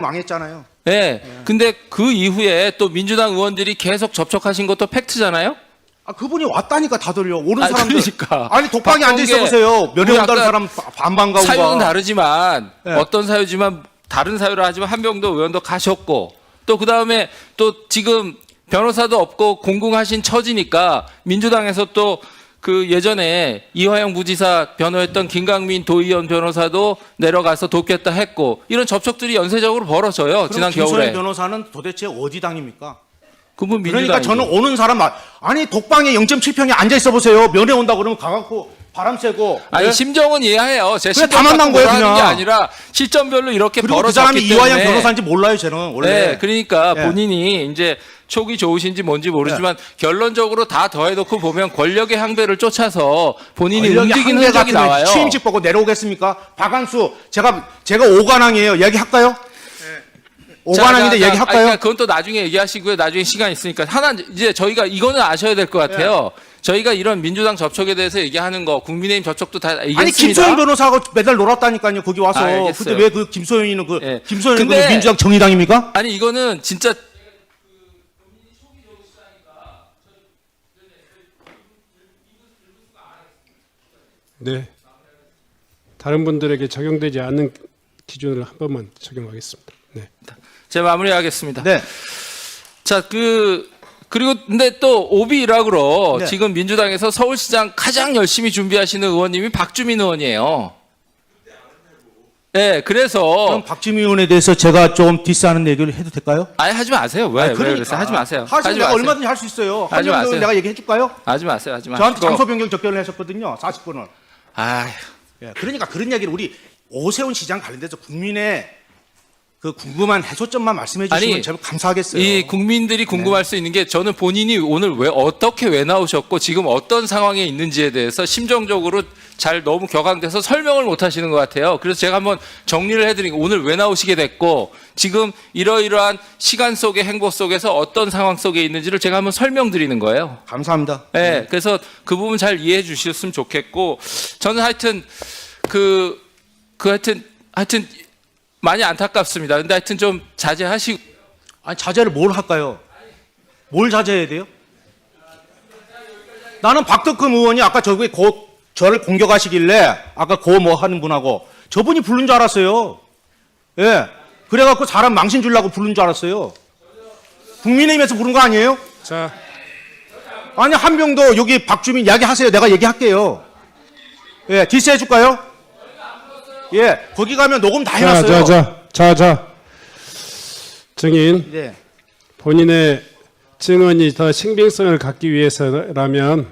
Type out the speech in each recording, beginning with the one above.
망했잖아요. 네. 근데 그 이후에 또 민주당 의원들이 계속 접촉하신 것도 팩트잖아요. 아, 그분이 왔다니까 다들요. 오는 아니, 사람들. 그러니까. 아니 독방에 앉아 있어 박범계 보세요. 면회 우리 온다는 아까 사람 반반 가고 사유는 다르지만 네. 어떤 사유지만 다른 사유를 하지만 한병도 의원도 가셨고 또 그다음에 또 지금 변호사도 없고 공공하신 처지니까 민주당에서 또 그 예전에 이화영 부지사 변호했던 김강민 도의원 변호사도 내려가서 돕겠다 했고 이런 접촉들이 연쇄적으로 벌어져요. 지난 김소연 겨울에. 변호사는 도대체 어디 당입니까? 그분 민주당이죠. 그러니까 저는 오는 사람 아니 독방에 0.7평에 앉아 있어 보세요. 면회 온다 그러면 가갖고 바람 쐬고. 아니 네? 심정은 이해해요. 제 그래, 다 심정 만난 거예요, 하는 게 그냥. 아니라 시점별로 이렇게 그리고 그 사람이 벌어졌기 이화영 때문에. 변호사인지 몰라요, 저는 원래. 네, 그러니까 네. 본인이 이제 촉이 좋으신지 뭔지 모르지만 결론적으로 다 더해놓고 보면 권력의 항배를 쫓아서 본인이 움직이는 흔적이 나와요. 취임식 보고 내려오겠습니까? 박한수 제가 오관왕이에요. 얘기할까요? 오관왕인데 자, 얘기할까요? 그러니까 그건 또 나중에 얘기하시고요. 나중에 시간 있으니까 하나 이제 저희가 이거는 아셔야 될 것 같아요. 저희가 이런 민주당 접촉에 대해서 얘기하는 거, 국민의힘 접촉도 다 얘기했습니다. 아니 김소연 변호사하고 매달 놀았다니까요. 거기 와서. 알겠어요. 근데 왜 그 김소연이는 예. 김소연은 근데- 민주당 정의당입니까? 아니 이거는 진짜 네. 다른 분들에게 적용되지 않는 기준을 한 번만 적용하겠습니다. 네. 제가 마무리하겠습니다. 네. 자, 그리고 근데 또 오비 일학으로 네. 지금 민주당에서 서울시장 가장 열심히 준비하시는 의원님이 박주민 의원이에요. 네, 그래서 그럼 박지민 의원에 대해서 제가 좀 디스하는 얘기를 해도 될까요? 아니 하지 마세요. 왜? 아니, 왜 그러세요? 하지 마세요. 하시면 내가 얼마든지 할 수 있어요. 하지 한명도 마세요. 내가 얘기해 줄까요? 하지 마세요. 하지 마세요. 저한테 장소 변경 접견을 하셨거든요. 40분을. 아휴. 그러니까 그런 얘기를 우리 오세훈 시장 관련돼서 국민의 그 궁금한 해소점만 말씀해 주시면 아니, 제가 감사하겠어요. 이 국민들이 궁금할 수 있는 게 저는 본인이 오늘 왜 나오셨고 지금 어떤 상황에 있는지에 대해서 심정적으로 잘 너무 격앙돼서 설명을 못 하시는 것 같아요. 그래서 제가 한번 정리를 해드리고 오늘 왜 나오시게 됐고 지금 이러이러한 시간 속의 행보 속에서 어떤 상황 속에 있는지를 제가 한번 설명드리는 거예요. 감사합니다. 네, 그래서 그 부분 잘 이해해 주셨으면 좋겠고 저는 하여튼 하여튼 많이 안타깝습니다. 근데 하여튼 좀 자제하시고. 아니 자제를 뭘 할까요? 뭘 자제해야 돼요? 나는 박덕흠 의원이 아까 저기 저를 공격하시길래 아까 뭐 하는 분하고 저분이 부른 줄 알았어요. 예. 그래갖고 사람 망신 주려고 부른 줄 알았어요. 국민의힘에서 부른 거 아니에요? 자, 아니 한명도 여기 박주민 이야기하세요. 내가 얘기할게요. 예, 디스 해줄까요? 예, 거기 가면 녹음 다 해놨어요. 자. 증인, 네. 본인의 증언이 더 신빙성을 갖기 위해서라면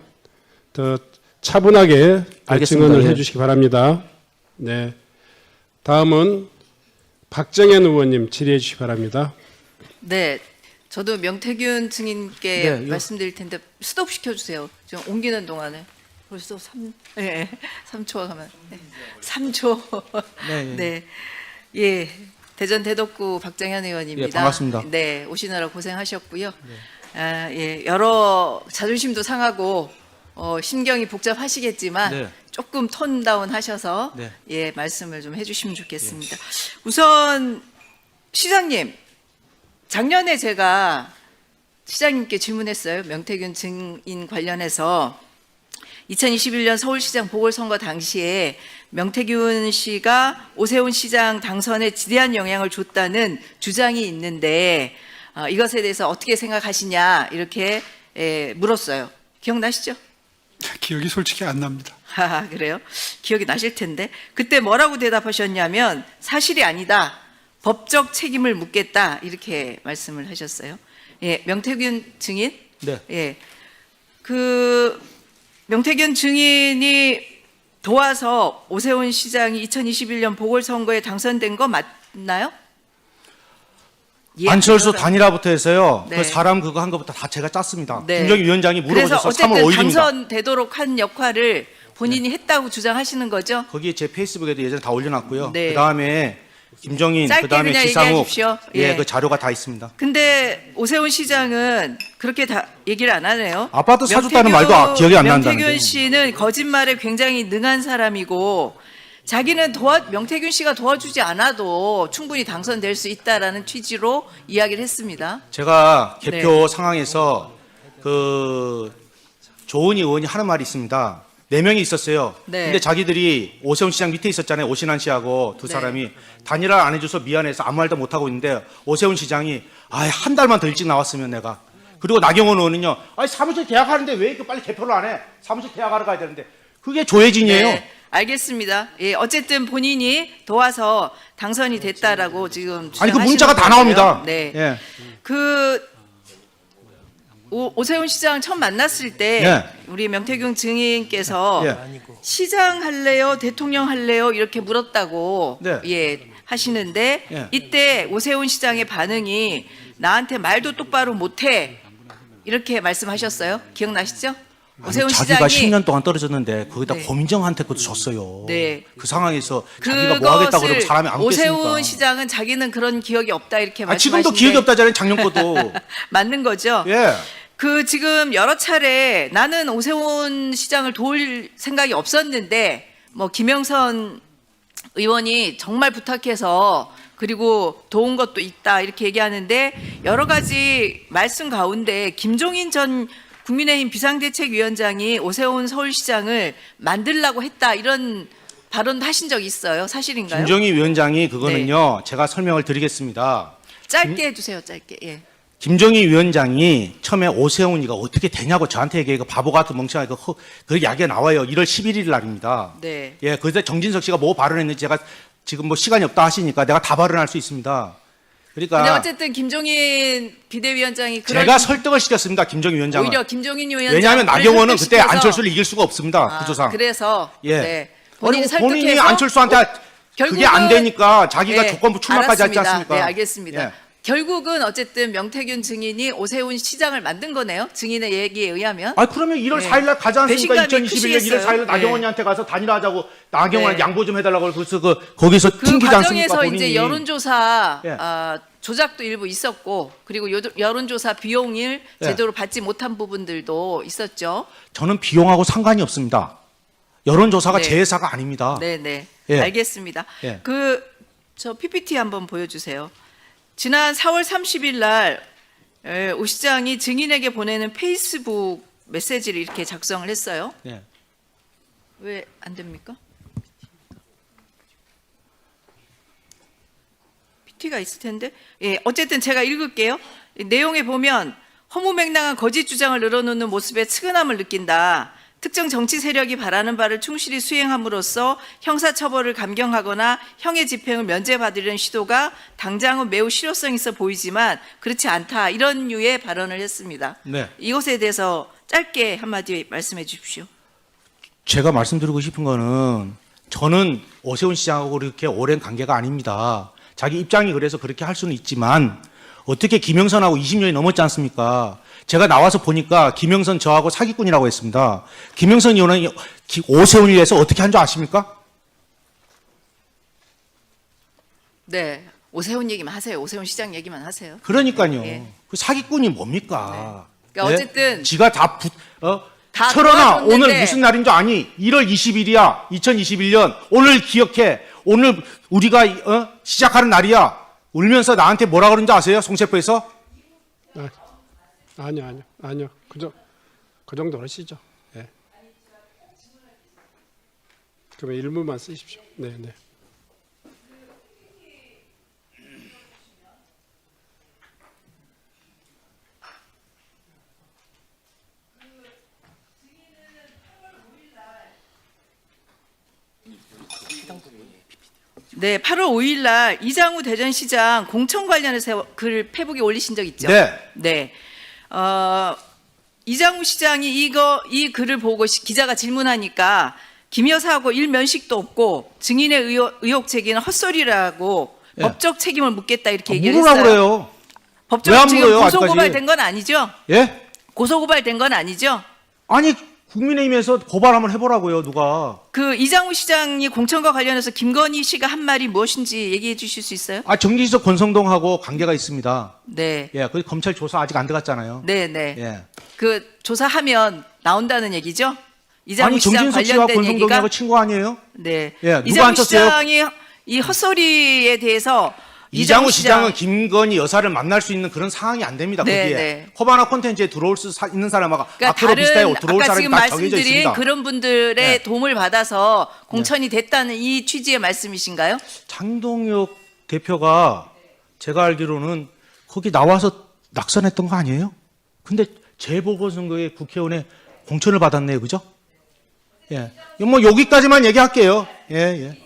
더 차분하게 알겠습니다. 증언을 예. 해주시기 바랍니다. 네. 다음은 박정현 의원님 질의해 주시기 바랍니다. 네, 저도 명태균 증인께 네, 이거- 말씀드릴 텐데 스톱 시켜주세요. 지금 옮기는 동안에 벌써 3초가 가면 3초. 네, 네, 예, 대전 대덕구 박정현 의원입니다. 예, 반갑습니다. 네, 오시느라 고생하셨고요. 아, 예, 여러 자존심도 상하고 심경이 복잡하시겠지만 네. 조금 톤 다운 하셔서 네. 예, 말씀을 좀 해주시면 좋겠습니다. 우선 시장님. 작년에 제가 시장님께 질문했어요. 명태균 증인 관련해서 2021년 서울시장 보궐선거 당시에 명태균 씨가 오세훈 시장 당선에 지대한 영향을 줬다는 주장이 있는데 이것에 대해서 어떻게 생각하시냐 이렇게 물었어요. 기억나시죠? 기억이 솔직히 안 납니다. 아, 그래요? 기억이 나실 텐데 그때 뭐라고 대답하셨냐면 사실이 아니다. 법적 책임을 묻겠다 이렇게 말씀을 하셨어요. 예, 명태균 증인. 네. 예, 그 명태균 증인이 도와서 오세훈 시장이 2021년 보궐선거에 당선된 거 맞나요? 예, 안철수 그거다. 단일화부터 해서요. 네. 그 사람 그거 한 것부터 다 제가 짰습니다. 네. 김정일 위원장이 그래서 물어보셔서 3월 어쨌든 5일입니다. 당선되도록 한 역할을 본인이 했다고 주장하시는 거죠? 거기에 제 페이스북에도 예전에 다 올려놨고요. 네. 그 다음에 김정인, 짧게 그 다음에 그냥 지상욱, 얘기하십시오. 예. 그 자료가 다 있습니다. 근데 오세훈 시장은 그렇게 다 얘기를 안 하네요. 아파트 사줬다는 말도 기억이 안 난다는데. 명태균 씨는 거짓말에 굉장히 능한 사람이고 자기는 명태균 씨가 도와주지 않아도 충분히 당선될 수 있다라는 취지로 이야기를 했습니다. 제가 개표 상황에서 그 조은희 의원이 하는 말이 있습니다. 4명이 있었어요. 네. 근데 자기들이 오세훈 시장 밑에 있었잖아요. 오신환 씨하고 두 네. 사람이 단일화 안 해줘서 미안해서 아무 말도 못 하고 있는데 오세훈 시장이 한 달만 더 일찍 나왔으면 내가. 그리고 나경원 의원은요. 사무실 계약하는데 왜 이렇게 빨리 개표를 안 해? 사무실 계약하러 가야 되는데. 그게 조혜진이에요. 네, 알겠습니다. 예, 어쨌든 본인이 도와서 당선이 됐다라고 지금 아니 그 주장하시는 문자가 다 거고요. 나옵니다. 네. 예. 오세훈 시장 처음 만났을 때 예. 우리 명태균 증인께서 예. 시장 할래요, 대통령 할래요 이렇게 물었다고 네. 예, 하시는데 예. 이때 오세훈 시장의 반응이 나한테 말도 똑바로 못해 이렇게 말씀하셨어요. 기억나시죠? 오세훈 자기가 시장이 10년 동안 떨어졌는데 거기다 네. 고민정한테 그것도 줬어요. 네. 그 상황에서 자기가 뭐 하겠다고 그러고 사람이 안 오세훈 겠습니까? 시장은 자기는 그런 기억이 없다 이렇게 지금도 말씀하시는데 기억이 없다잖아요. 작년 것도. 맞는 거죠? 예. 지금 여러 차례 나는 오세훈 시장을 도울 생각이 없었는데 뭐 김영선 의원이 정말 부탁해서 그리고 도운 것도 있다 이렇게 얘기하는데 여러 가지 말씀 가운데 김종인 전 국민의힘 비상대책위원장이 오세훈 서울시장을 만들라고 했다 이런 발언도 하신 적이 있어요. 사실인가요? 김정희 위원장이 그거는요. 제가 설명을 드리겠습니다. 짧게 해주세요. 짧게. 예. 김정희 위원장이 처음에 오세훈이가 어떻게 되냐고 저한테 얘기해. 바보 같은 멍청하게 그 이야기가 나와요. 1월 11일 날입니다. 네. 예, 그때 정진석 씨가 뭐 발언했는지 제가 지금 뭐 시간이 없다 하시니까 내가 다 발언할 수 있습니다. 근데 그러니까 어쨌든 김종인 비대위원장이 그런 제가 설득을 시켰습니다. 김정희 위원장은. 오히려 김종인 위원장 왜냐하면 나경원은 그때 안철수를 이길 수가 없습니다. 구조상. 그래서 예. 네. 본인이 그리고 본인이 설득해서 안철수한테 그게 안 되니까 자기가 네, 조건부 출마까지 하지 알았습니다. 않습니까? 네, 알겠습니다. 예. 결국은 어쨌든 명태균 증인이 오세훈 시장을 만든 거네요. 증인의 얘기에 의하면. 그러면 1월 네. 4일 날 가지 않습니까? 배신감이 2021년 1월 크시겠어요. 4일 날 나경원이한테 가서 단일화하자고 나경원 네. 양보 좀 해달라고 그래서 거기서 그 튕기지 않습니까? 과정에서 본인이. 이제 여론조사 예. 조작도 일부 있었고 그리고 여론조사 비용을 예. 제대로 받지 못한 부분들도 있었죠. 저는 비용하고 상관이 없습니다. 여론조사가 네. 제 회사가 아닙니다. 네네. 예. 알겠습니다. 예. 저 PPT 한번 보여주세요. 지난 4월 30일 날 오 시장이 증인에게 보내는 페이스북 메시지를 이렇게 작성을 했어요. 예. 왜 안 됩니까? PT가 있을 텐데. 예, 어쨌든 제가 읽을게요. 내용에 보면 허무맹랑한 거짓 주장을 늘어놓는 모습에 측은함을 느낀다. 특정 정치 세력이 바라는 바를 충실히 수행함으로써 형사처벌을 감경하거나 형의 집행을 면제받으려는 시도가 당장은 매우 실효성 있어 보이지만 그렇지 않다. 이런 류의 발언을 했습니다. 네. 이것에 대해서 짧게 한마디 말씀해 주십시오. 제가 말씀드리고 싶은 거는 저는 오세훈 시장하고 그렇게 오랜 관계가 아닙니다. 자기 입장이 그래서 그렇게 할 수는 있지만 어떻게 김영선하고 20년이 넘었지 않습니까? 제가 나와서 보니까 김영선 저하고 사기꾼이라고 했습니다. 김영선 의원은 오세훈을 위해서 어떻게 한 줄 아십니까? 네. 오세훈 얘기만 하세요. 오세훈 시장 얘기만 하세요. 그러니까요. 예. 그 사기꾼이 뭡니까? 그러니까 어쨌든 지가 다 철원아 도와줬는데. 오늘 무슨 날인 줄 아니? 1월 20일이야. 2021년. 오늘 기억해. 오늘 우리가 시작하는 날이야. 울면서 나한테 뭐라 그런지 아세요? 송세포에서? 아니요. 그 정도로 시죠. 예. 그러면 일부만 쓰십시오. 네. 네, 8월 5일 날 이장우 대전시장 공천 관련해서 글 페북에 올리신 적 있죠? 네. 네. 이장우 시장이 이 글을 보고 기자가 질문하니까 김 여사하고 일면식도 없고 증인의 의혹 제기는 헛소리라고 예. 법적 책임을 묻겠다 이렇게 얘기를 물으라 했어요. 그래요. 왜안 법적 지금 물어요, 고소고발된 건 아니죠? 예? 고소고발된 건 아니죠? 아니 국민의힘에서 고발 한번 해보라고요. 누가. 이장우 시장이 공천과 관련해서 김건희 씨가 한 말이 무엇인지 얘기해 주실 수 있어요? 정진석 권성동하고 관계가 있습니다. 네. 예, 그 검찰 조사 아직 안 들어갔잖아요. 네. 예. 그 조사하면 나온다는 얘기죠? 이장우 아니 시장 정진석 씨와 관련된 권성동이하고 얘기가 친구 아니에요? 네. 예, 누가 이장우 안 쳤어요? 시장이 이 헛소리에 대해서 이장우 시장은 김건희 여사를 만날 수 있는 그런 상황이 안 됩니다. 네, 거기에 네. 코바나 콘텐츠에 들어올 수 있는 사람하고 그러니까 앞으로 비슷해요. 들어올 아까 사람이 지금 다 정해져 말씀드린 있습니다. 그런 분들의 네. 도움을 받아서 공천이 됐다는 이 취지의 말씀이신가요? 장동혁 대표가 제가 알기로는 거기 나와서 낙선했던 거 아니에요? 근데 재보궐선거에 국회의원에 공천을 받았네요. 그죠? 예. 뭐 여기까지만 얘기할게요. 예, 예.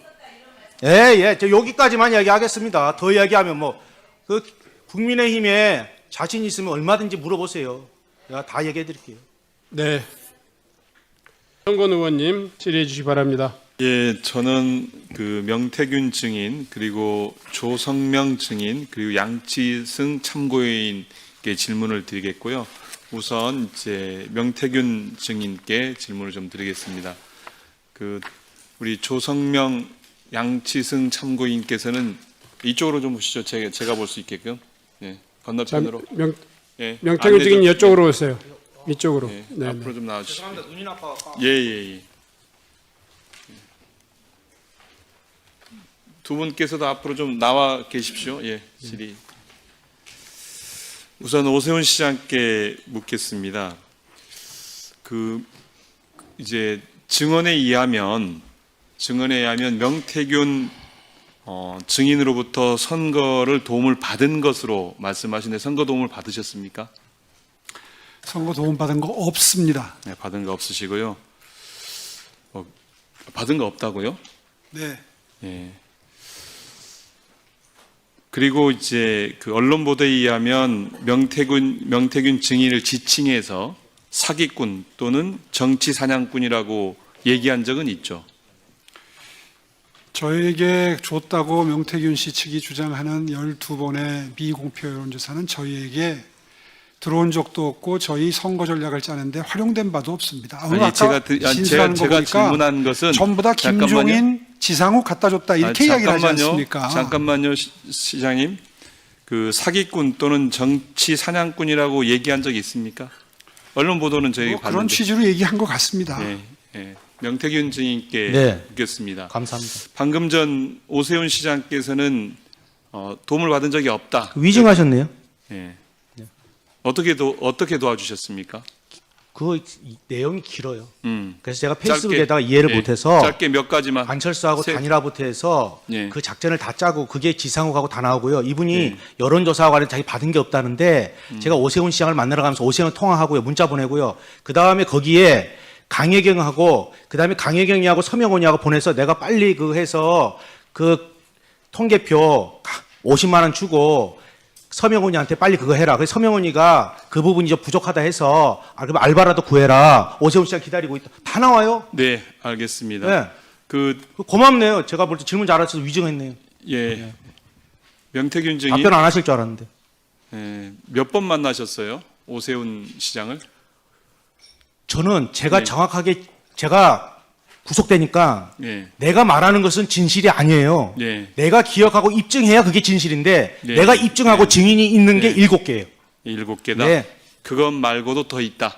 예, 예. 저 여기까지만 얘기하겠습니다. 더 얘기하면 뭐, 그 국민의힘에 자신 있으면 얼마든지 물어보세요. 제가 다 얘기해 드릴게요. 네. 정건 의원님 질의해 주시기 바랍니다. 예, 저는 그 명태균 증인 그리고 조성명 증인 그리고 양치승 참고인께 질문을 드리겠고요. 우선 이제 명태균 증인께 질문을 좀 드리겠습니다. 그 우리 조성명 양치승 참고인께서는 이쪽으로 좀 보시죠. 제가 볼 수 있게끔. 예, 건너편으로. 예, 명태균 안내 증인 좀- 이쪽으로 오세요. 이쪽으로. 예, 네. 앞으로 좀 나와주시죠. 눈이 나빠가. 예. 두 분께서도 앞으로 좀 나와 계십시오. 예, 질의. 우선 오세훈 시장께 묻겠습니다. 그 이제 증언에 의하면 명태균 증인으로부터 선거를 도움을 받은 것으로 말씀하시는데 선거 도움을 받으셨습니까? 선거 도움 받은 거 없습니다. 네, 받은 거 없으시고요. 받은 거 없다고요? 네. 예. 그리고 이제 그 언론 보도에 의하면 명태균 증인을 지칭해서 사기꾼 또는 정치 사냥꾼이라고 얘기한 적은 있죠. 저에게 줬다고 명태균 씨 측이 주장하는 12번의 미공표 여론조사는 저희에게 들어온 적도 없고 저희 선거 전략을 짜는데 활용된 바도 없습니다. 오늘 아니, 아까 진술하는 거 제가 보니까 질문한 것은 전부 다 김종인, 지상욱 갖다 줬다 이렇게 이야기를 하지 않습니까? 잠깐만요, 시장님. 그 사기꾼 또는 정치 사냥꾼이라고 얘기한 적이 있습니까? 언론 보도는 저희가 뭐 그런 봤는데. 취지로 얘기한 것 같습니다. 예. 명태균 증인께 네. 묻겠습니다. 감사합니다. 방금 전 오세훈 시장께서는 도움을 받은 적이 없다. 위증하셨네요. 예. 어떻게 도와주셨습니까? 그 내용이 길어요. 그래서 제가 짧게, 페이스북에다가 이해를 예, 못해서 짧게 몇 가지만. 안철수하고 세- 단일화부터 해서 예. 그 작전을 다 짜고 그게 지상욱하고 다 나오고요. 이분이 예. 여론조사와 관련 자기 받은 게 없다는데 제가 오세훈 시장을 만나러 가면서 오세훈 통화하고요. 문자 보내고요. 그 다음에 거기에 강혜경하고 그 다음에 강혜경이하고 서명원이하고 보내서 내가 빨리 그 해서 그 통계표 50만 원 주고 서명훈이한테 빨리 그거 해라. 그래서 서명훈이가 그 부분이 좀 부족하다 해서 그럼 알바라도 구해라. 오세훈 시장 기다리고 있다. 다 나와요. 네, 알겠습니다. 네. 그 고맙네요. 제가 볼 때 질문 잘하셔서 위증했네요. 예. 명태균 증인 답변 안 하실 줄 알았는데. 몇 번 만나셨어요? 오세훈 시장을? 저는 제가 네. 정확하게 제가 구속되니까 예. 내가 말하는 것은 진실이 아니에요. 예. 내가 기억하고 입증해야 그게 진실인데 네. 내가 입증하고 네. 증인이 있는 게 네. 7개예요. 7개다. 네. 그것 말고도 더 있다.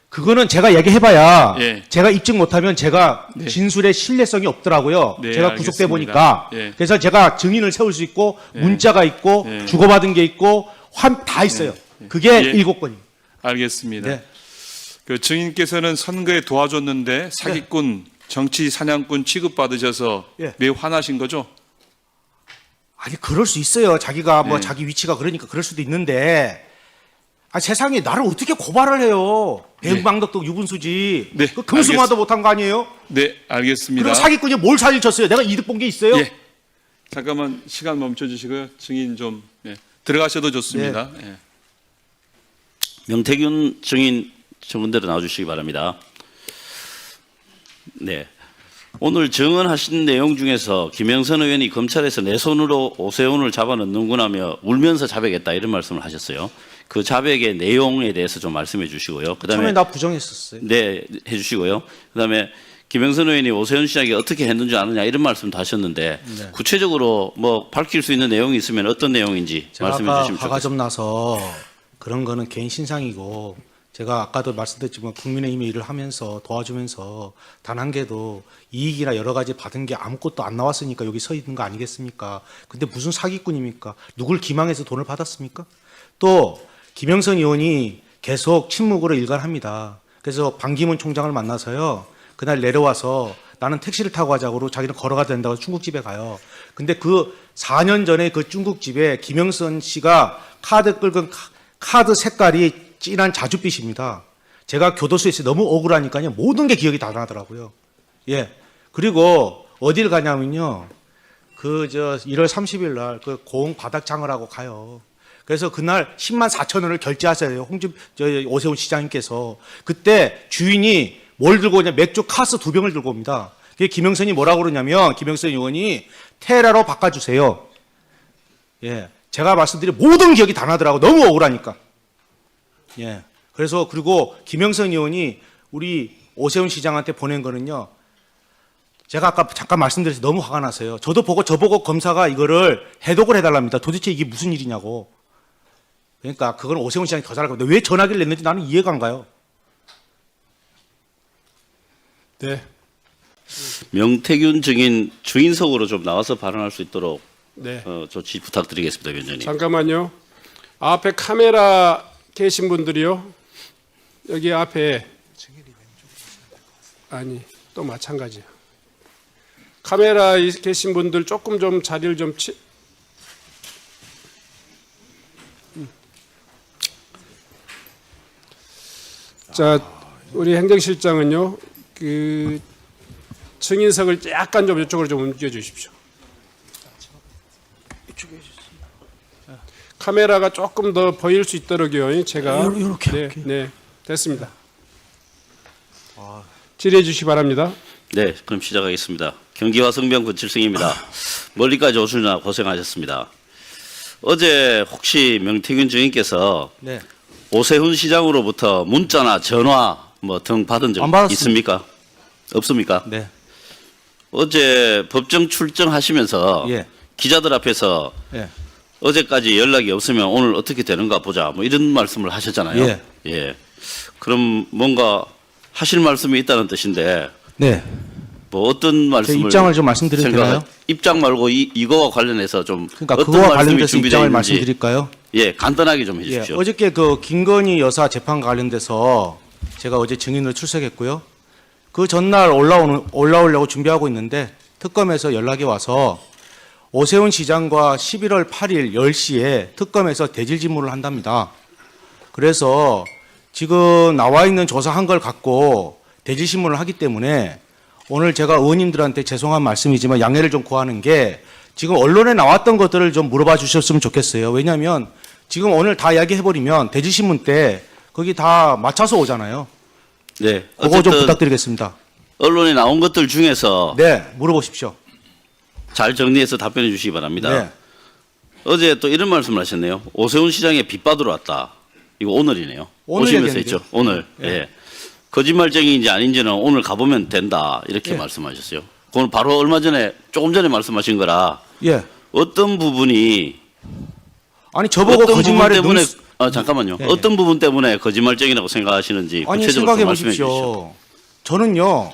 그거는 제가 얘기해봐야 예. 제가 입증 못하면 제가 네. 진술의 신뢰성이 없더라고요. 네, 제가 구속돼 알겠습니다. 보니까. 예. 그래서 제가 증인을 세울 수 있고 예. 문자가 있고 예. 주고받은 게 있고 다 있어요. 그게 예. 7건이에요. 알겠습니다. 네. 그 증인께서는 선거에 도와줬는데 사기꾼, 정치 사냥꾼 취급받으셔서 예. 매우 화나신 거죠? 아니 그럴 수 있어요. 자기가 뭐 네. 자기 위치가 그러니까 그럴 수도 있는데 세상에 나를 어떻게 고발을 해요. 배은방덕도 유분수지. 네, 그 금수마도 못한 거 아니에요? 네, 알겠습니다. 그리고 사기꾼이 뭘 사기를 쳤어요? 내가 이득 본 게 있어요? 예. 잠깐만 시간 멈춰주시고요. 증인 좀 들어가셔도 좋습니다. 예. 명태균 증인 청문대로 나와주시기 바랍니다. 네. 오늘 증언하신 내용 중에서 김영선 의원이 검찰에서 내 손으로 오세훈을 잡아넣는구나며 울면서 자백했다 이런 말씀을 하셨어요. 그 자백의 내용에 대해서 좀 말씀해 주시고요. 그다음에 처음에 나 부정했었어요. 네, 해주시고요. 그다음에 김영선 의원이 오세훈 시장이 어떻게 했는지 아느냐 이런 말씀도 하셨는데 네. 구체적으로 뭐 밝힐 수 있는 내용이 있으면 어떤 내용인지 제가 말씀해 아까 주시면 화가 좋겠습니다. 좀 나서 그런 거는 개인 신상이고 제가 아까도 말씀드렸지만 국민의힘에 일을 하면서 도와주면서 단 한 개도 이익이나 여러 가지 받은 게 아무것도 안 나왔으니까 여기 서 있는 거 아니겠습니까? 근데 무슨 사기꾼입니까? 누굴 기망해서 돈을 받았습니까? 또 김영선 의원이 계속 침묵으로 일관합니다. 그래서 반기문 총장을 만나서요. 그날 내려와서 나는 택시를 타고 가자고 자기는 걸어가야 된다고 중국집에 가요. 근데 그 4년 전에 그 중국집에 김영선 씨가 카드 긁은 카드 색깔이 진한 자줏빛입니다. 제가 교도소에서 너무 억울하니까요. 모든 게 기억이 다 나더라고요. 예. 그리고 어딜 가냐면요. 1월 30일 날 그 고흥 바닥장을 하고 가요. 그래서 그날 10만 4천 원을 결제하세요. 오세훈 시장님께서. 그때 주인이 뭘 들고 오냐. 맥주 카스 2병을 들고 옵니다. 그게 김영선이 뭐라고 그러냐면 김영선 의원이 테라로 바꿔주세요. 예. 제가 말씀드린 모든 기억이 다 나더라고. 너무 억울하니까. 예. 그래서 그리고 김영선 의원이 우리 오세훈 시장한테 보낸 거는요. 제가 아까 잠깐 말씀드려서 너무 화가 났어요. 저보고 검사가 이거를 해독을 해달랍니다. 도대체 이게 무슨 일이냐고. 그러니까 그건 오세훈 시장이 더 잘할 겁니다. 왜 전화기를 냈는지 나는 이해가 안 가요. 네. 명태균 증인 주인석으로 좀 나와서 발언할 수 있도록 네. 조치 부탁드리겠습니다, 위원장님. 잠깐만요. 앞에 카메라 계신 분들이요. 여기 앞에 아니 또 마찬가지야. 카메라에 계신 분들 조금 좀 자리를 좀 자, 우리 행정실장은요. 그 증인석을 약간 좀 이쪽으로 좀 옮겨 주십시오. 카메라가 조금 더 보일 수 있도록요. 제가 이렇게. 네, 됐습니다. 질의해 주시기 바랍니다. 네, 그럼 시작하겠습니다. 경기와 성병 권칠승입니다. 멀리까지 오시느라 고생하셨습니다. 어제 혹시 명태균 증인께서 네. 오세훈 시장으로부터 문자나 전화 뭐 등 받은 적 안 받았습니다. 있습니까? 없습니까? 네. 어제 법정 출정하시면서 예. 기자들 앞에서 예. 어제까지 연락이 없으면 오늘 어떻게 되는가 보자 뭐 이런 말씀을 하셨잖아요. 예. 예. 그럼 뭔가 하실 말씀이 있다는 뜻인데 네. 뭐 어떤 말씀을 입장을 좀 말씀드려도 되나요? 입장 말고 이거와 관련해서 좀 그러니까 어떤 그거와 말씀이 관련돼서 준비되어 입장을 있는지 말씀드릴까요? 예, 간단하게 좀 예, 해주십시오. 어저께 그 김건희 여사 재판 관련돼서 제가 어제 증인으로 출석했고요. 그 전날 올라오려고 준비하고 있는데 특검에서 연락이 와서 오세훈 시장과 11월 8일 10시에 특검에서 대질 질문을 한답니다. 그래서 지금 나와 있는 조사한 걸 갖고 대질 신문을 하기 때문에 오늘 제가 의원님들한테 죄송한 말씀이지만 양해를 좀 구하는 게 지금 언론에 나왔던 것들을 좀 물어봐 주셨으면 좋겠어요. 왜냐하면 지금 오늘 다 이야기해버리면 대질신문 때 거기 다 맞춰서 오잖아요. 네, 그거 좀 어쨌든 부탁드리겠습니다. 언론에 나온 것들 중에서 네, 물어보십시오. 잘 정리해서 답변해 주시기 바랍니다. 네. 어제 또 이런 말씀을 하셨네요. 오세훈 시장에 빚받으러 왔다. 이거 오늘이네요. 오늘 오시면서 얘기했는데요. 했죠. 오늘. 예. 예. 거짓말쟁이인지 아닌지는 오늘 가보면 된다. 이렇게 예. 말씀하셨어요. 그건 바로 얼마 전에 조금 전에 말씀하신 거라 예. 어떤 부분이 아니 저보고 어떤 거짓말에 부분 때문에 눈... 잠깐만요. 네, 어떤 부분 때문에 거짓말쟁이라고 생각하시는지 아니 구체적으로 생각해 좀 말씀해 주시죠. 보십시오. 저는요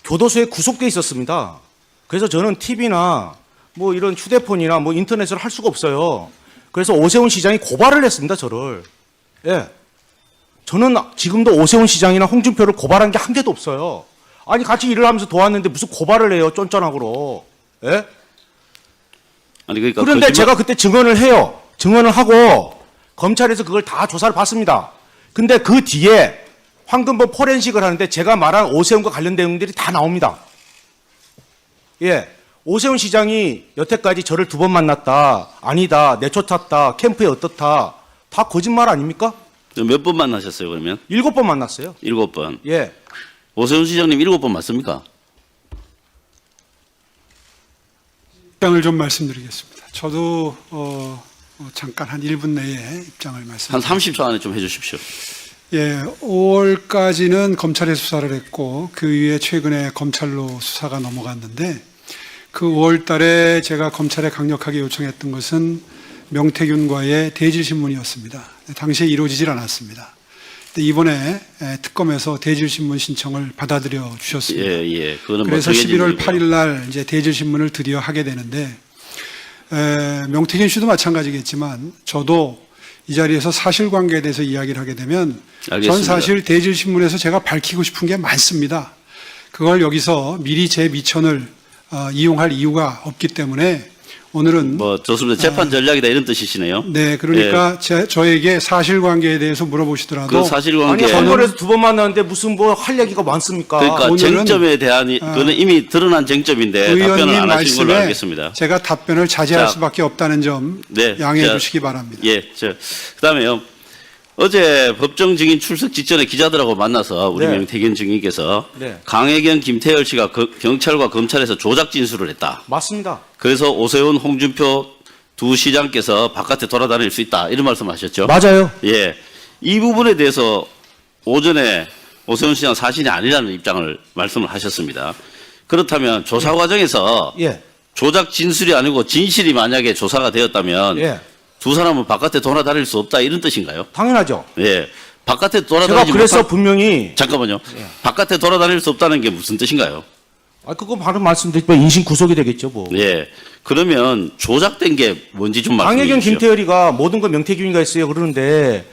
교도소에 구속돼 있었습니다. 그래서 저는 TV나 뭐 이런 휴대폰이나 뭐 인터넷을 할 수가 없어요. 그래서 오세훈 시장이 고발을 했습니다. 저를. 예. 저는 지금도 오세훈 시장이나 홍준표를 고발한 게 한 개도 없어요. 아니 같이 일을 하면서 도왔는데 무슨 고발을 해요. 쫀쫀하고로. 예? 아니 그러니까 그런데 거짓말- 제가 그때 증언을 해요. 증언을 하고 검찰에서 그걸 다 조사를 받습니다. 근데 그 뒤에 황금범 포렌식을 하는데 제가 말한 오세훈과 관련된 내용들이 다 나옵니다. 예. 오세훈 시장이 여태까지 저를 2번 만났다. 아니다. 내쫓았다. 캠프에 어떻다. 다 거짓말 아닙니까? 몇 번 만나셨어요 그러면? 7번 만났어요. 7번. 예. 오세훈 시장님 7번 맞습니까? 입장을 좀 말씀드리겠습니다. 저도 잠깐 한 1분 내에 입장을 한 말씀드립니다. 30초 안에 좀 해주십시오. 예, 5월까지는 검찰에 수사를 했고 그 이후에 최근에 검찰로 수사가 넘어갔는데 그 5월 달에 제가 검찰에 강력하게 요청했던 것은 명태균과의 대질신문이었습니다. 당시에 이루어지질 않았습니다. 근데 이번에 특검에서 대질신문 신청을 받아들여 주셨습니다. 예. 그거는 그래서 뭐 정해진 11월 일이고요. 8일 날 이제 대질신문을 드디어 하게 되는데 명태균 씨도 마찬가지겠지만 저도 이 자리에서 사실관계에 대해서 이야기를 하게 되면 알겠습니다. 전 사실 대질신문에서 제가 밝히고 싶은 게 많습니다. 그걸 여기서 미리 제 미천을 이용할 이유가 없기 때문에 오늘은 뭐 좋습니다. 재판 전략이다 이런 뜻이시네요. 네, 그러니까 저에게 사실관계에 대해서 물어보시더라도 그 사실관계 아니 한 번에서 두 번 만났는데 무슨 뭐 할 얘기가 많습니까? 그러니까 오늘은, 쟁점에 대한 그거는 이미 드러난 쟁점인데 답변을 의원님 안 하신 걸로 말씀에 알겠습니다. 제가 답변을 자제할 자, 수밖에 없다는 점 네, 양해해 자, 주시기 바랍니다. 예, 그다음에요. 어제 법정 증인 출석 직전에 기자들하고 만나서 우리 네. 명태균 증인께서 네. 강혜경, 김태열 씨가 경찰과 검찰에서 조작 진술을 했다. 맞습니다. 그래서 오세훈, 홍준표 두 시장께서 바깥에 돌아다닐 수 있다 이런 말씀하셨죠. 맞아요. 예, 이 부분에 대해서 오전에 오세훈 시장 사실이 아니라는 입장을 말씀을 하셨습니다. 그렇다면 조사 과정에서 예. 조작 진술이 아니고 진실이 만약에 조사가 되었다면 예. 두 사람은 바깥에 돌아다닐 수 없다 이런 뜻인가요? 당연하죠. 예, 바깥에 제가 돌아다니지 그래서 못한 분명히 잠깐만요. 바깥에 돌아다닐 수 없다는 게 무슨 뜻인가요? 그거 바로 말씀드리면 인신 구속이 되겠죠, 뭐. 예, 그러면 조작된 게 뭔지 좀 말씀해 강혜경, 주십시오. 김태열이가 모든 건 명태균이가 했어요. 그러는데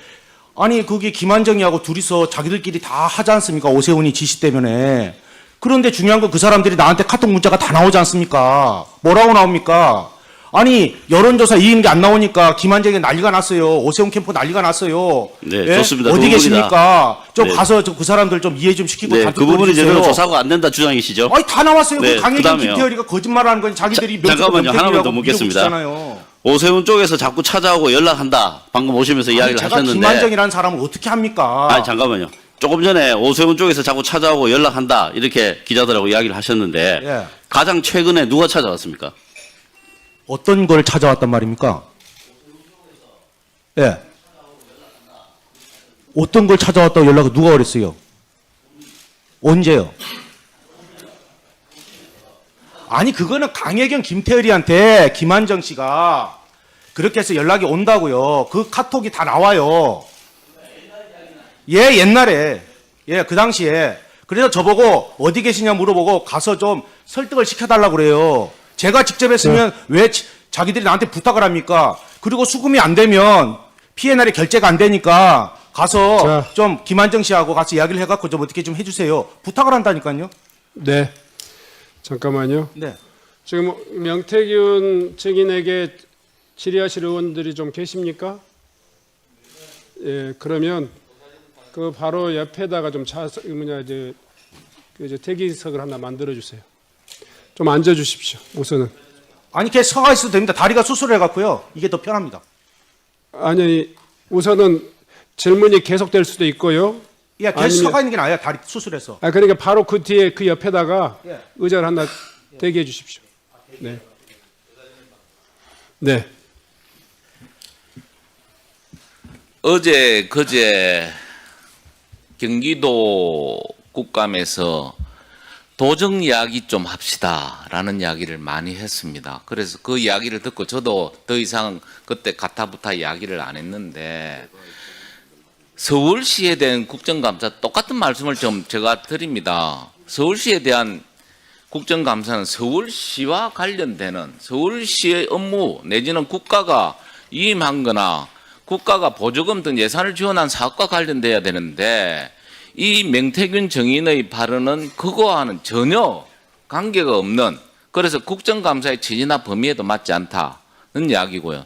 아니 그게 김한정이하고 둘이서 자기들끼리 다 하지 않습니까? 오세훈이 지시 때문에. 그런데 중요한 건 그 사람들이 나한테 카톡 문자가 다 나오지 않습니까? 뭐라고 나옵니까? 아니 여론조사 이기는 게 안 나오니까 김한정이 난리가 났어요. 오세훈 캠프 난리가 났어요. 네, 예? 좋습니다. 어디 그 계십니까? 좀 네. 가서 그 사람들 좀 이해 좀 시키고 네, 다 그 부분이 주세요. 제대로 조사가 안 된다 주장이시죠? 아니 다 나왔어요. 네, 그 강혜경, 그다음에요. 김태열이가 거짓말하는 건 자기들이 잠깐만요. 하나만 더 묻겠습니다. 잖아요. 오세훈 쪽에서 자꾸 찾아오고 연락한다. 방금 오시면서 이야기를 제가 하셨는데. 김한정이라는 사람을 어떻게 합니까? 아니 잠깐만요. 조금 전에 오세훈 쪽에서 자꾸 찾아오고 연락한다. 이렇게 기자들하고 이야기를 하셨는데 예. 가장 최근에 누가 찾아왔습니까? 어떤 걸 찾아왔단 말입니까? 예. 어떤 걸 찾아왔다고 연락을 누가 그랬어요? 언제요? 아니 그거는 강혜경, 김태열이한테 김한정 씨가 그렇게 해서 연락이 온다고요. 그 카톡이 다 나와요. 예, 옛날에. 예, 그 당시에. 그래서 저보고 어디 계시냐 물어보고 가서 좀 설득을 시켜달라고 그래요. 제가 직접 했으면 왜 자기들이 나한테 부탁을 합니까? 그리고 수금이 안 되면 P&L이 결제가 안 되니까 가서 자. 좀 김한정 씨하고 같이 이야기를 해갖고 좀 어떻게 좀 해주세요. 부탁을 한다니까요. 네. 잠깐만요. 네. 지금 명태균 증인에게 질의하실 의원들이 좀 계십니까? 예, 그러면 그 바로 옆에다가 좀 이제 대기석을 하나 만들어 주세요. 좀 앉아 주십시오. 우선은. 아니 걔 서가 있어도 됩니다. 다리가 수술해갖고요. 이게 더 편합니다. 아니 우선은 질문이 계속될 수도 있고요. 예, 걔 아니면- 서가 있는 게 나아요. 다리 수술해서. 그러니까 바로 그 뒤에 그 옆에다가 예. 의자를 하나 대기해 주십시오. 네. 네. 어제 그제 경기도 국감에서 도정 이야기 좀 합시다라는 이야기를 많이 했습니다. 그래서 그 이야기를 듣고 저도 더 이상 그때 가타부타 이야기를 안 했는데 서울시에 대한 국정감사 똑같은 말씀을 좀 제가 드립니다. 서울시에 대한 국정감사는 서울시와 관련되는 서울시의 업무 내지는 국가가 위임한 거나 국가가 보조금 등 예산을 지원한 사업과 관련돼야 되는데 이 명태균 정인의 발언은 그거와는 전혀 관계가 없는 그래서 국정감사의 취지나 범위에도 맞지 않다는 이야기고요.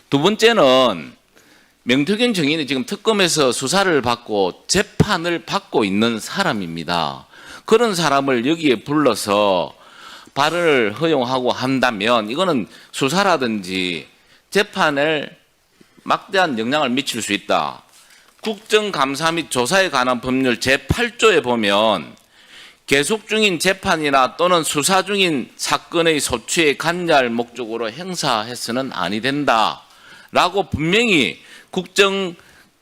두 번째는 명태균 정인이 지금 특검에서 수사를 받고 재판을 받고 있는 사람입니다. 그런 사람을 여기에 불러서 발언을 허용하고 한다면 이거는 수사라든지 재판을 막대한 영향을 미칠 수 있다. 국정감사 및 조사에 관한 법률 제8조에 보면 계속 중인 재판이나 또는 수사 중인 사건의 소추에 관여할 목적으로 행사해서는 아니 된다. 라고 분명히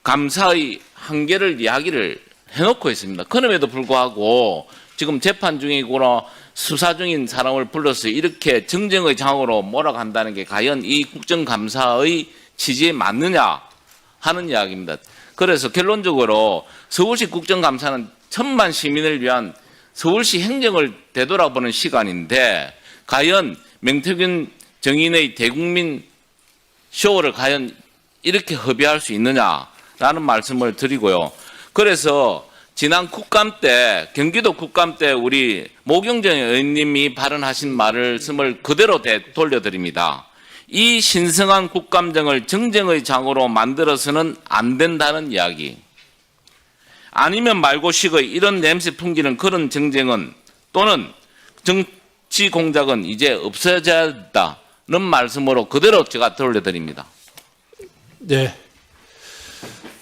국정감사의 한계를 이야기를 해놓고 있습니다. 그럼에도 불구하고 지금 재판 중이거나 수사 중인 사람을 불러서 이렇게 정쟁의 장으로 몰아간다는 게 과연 이 국정감사의 취지에 맞느냐 하는 이야기입니다. 그래서 결론적으로 서울시 국정감사는 천만 시민을 위한 서울시 행정을 되돌아보는 시간인데 과연 명태균 정인의 대국민 쇼를 과연 이렇게 허비할 수 있느냐라는 말씀을 드리고요. 그래서 지난 국감 때 경기도 국감 때 우리 모경정 의원님이 발언하신 말씀을 그대로 돌려드립니다. 이 신성한 국감정을 정쟁의 장으로 만들어서는 안 된다는 이야기. 아니면 말고식의 이런 냄새 풍기는 그런 정쟁은 또는 정치 공작은 이제 없어져야 한다는 말씀으로 그대로 제가 돌려드립니다. 네.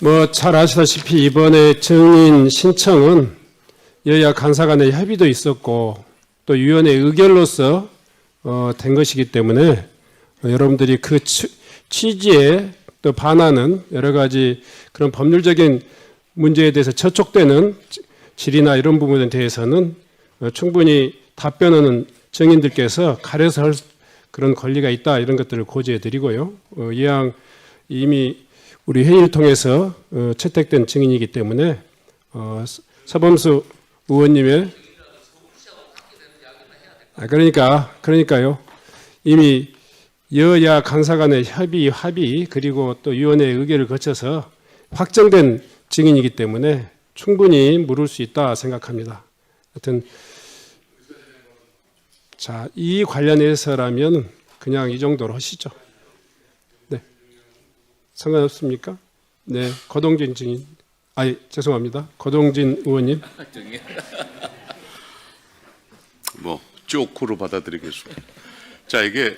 뭐 잘 아시다시피 이번에 증인 신청은 여야 간사 간의 협의도 있었고 또 위원회 의결로서 된 것이기 때문에 여러분들이 그 취지에 또 반하는 여러 가지 그런 법률적인 문제에 대해서 저촉되는 질의나 이런 부분에 대해서는 충분히 답변하는 증인들께서 가려서 할 그런 권리가 있다 이런 것들을 고지해 드리고요. 이왕 이미 우리 회의를 통해서 채택된 증인이기 때문에 서범수 의원님의 그러니까요. 이미 여야 간사 간의 합의 그리고 또 위원회의 의결을 거쳐서 확정된 증인이기 때문에 충분히 물을 수 있다 생각합니다. 하여튼 자, 이 관련해서라면 그냥 이 정도로 하시죠. 네. 상관없습니까? 네. 거동진 증인. 죄송합니다. 거동진 의원님. 뭐 쪼크로 받아들이겠습니다. 자, 이게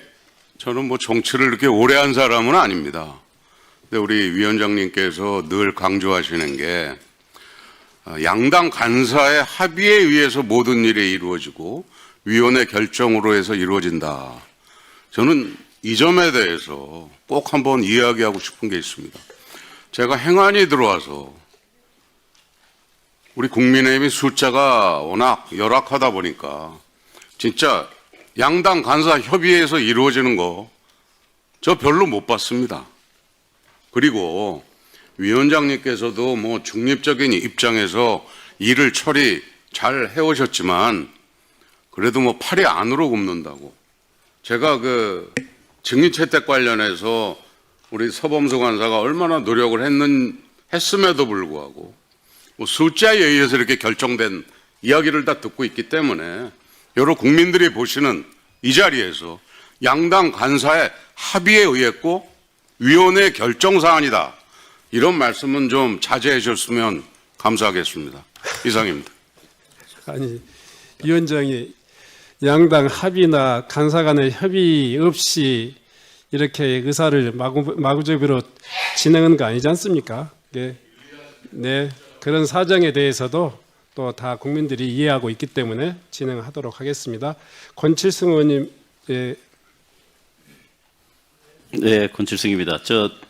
저는 뭐 정치를 이렇게 오래 한 사람은 아닙니다. 근데 우리 위원장님께서 늘 강조하시는 게 양당 간사의 합의에 의해서 모든 일이 이루어지고 위원회 결정으로 해서 이루어진다. 저는 이 점에 대해서 꼭 한번 이야기하고 싶은 게 있습니다. 제가 행안위 들어와서 우리 국민의힘이 숫자가 워낙 열악하다 보니까 진짜 양당 간사 협의회에서 이루어지는 거 저 별로 못 봤습니다. 그리고 위원장님께서도 뭐 중립적인 입장에서 일을 처리 잘 해오셨지만 그래도 뭐 팔이 안으로 굽는다고. 제가 그 증인 채택 관련해서 우리 서범수 간사가 얼마나 노력을 했음에도 불구하고 뭐 숫자에 의해서 이렇게 결정된 이야기를 다 듣고 있기 때문에 여러 국민들이 보시는 이 자리에서 양당 간사의 합의에 의했고 위원회 결정 사안이다. 이런 말씀은 좀 자제해 주셨으면 감사하겠습니다. 이상입니다. 아니, 위원장이 양당 합의나 간사 간의 협의 없이 이렇게 의사를 마구잡이로 진행한 거 아니지 않습니까? 네, 그런 사정에 대해서도 또 다 국민들이 이해하고 있기 때문에 진행하도록 하겠습니다. 권칠승 의원님, 네, 권칠승입니다.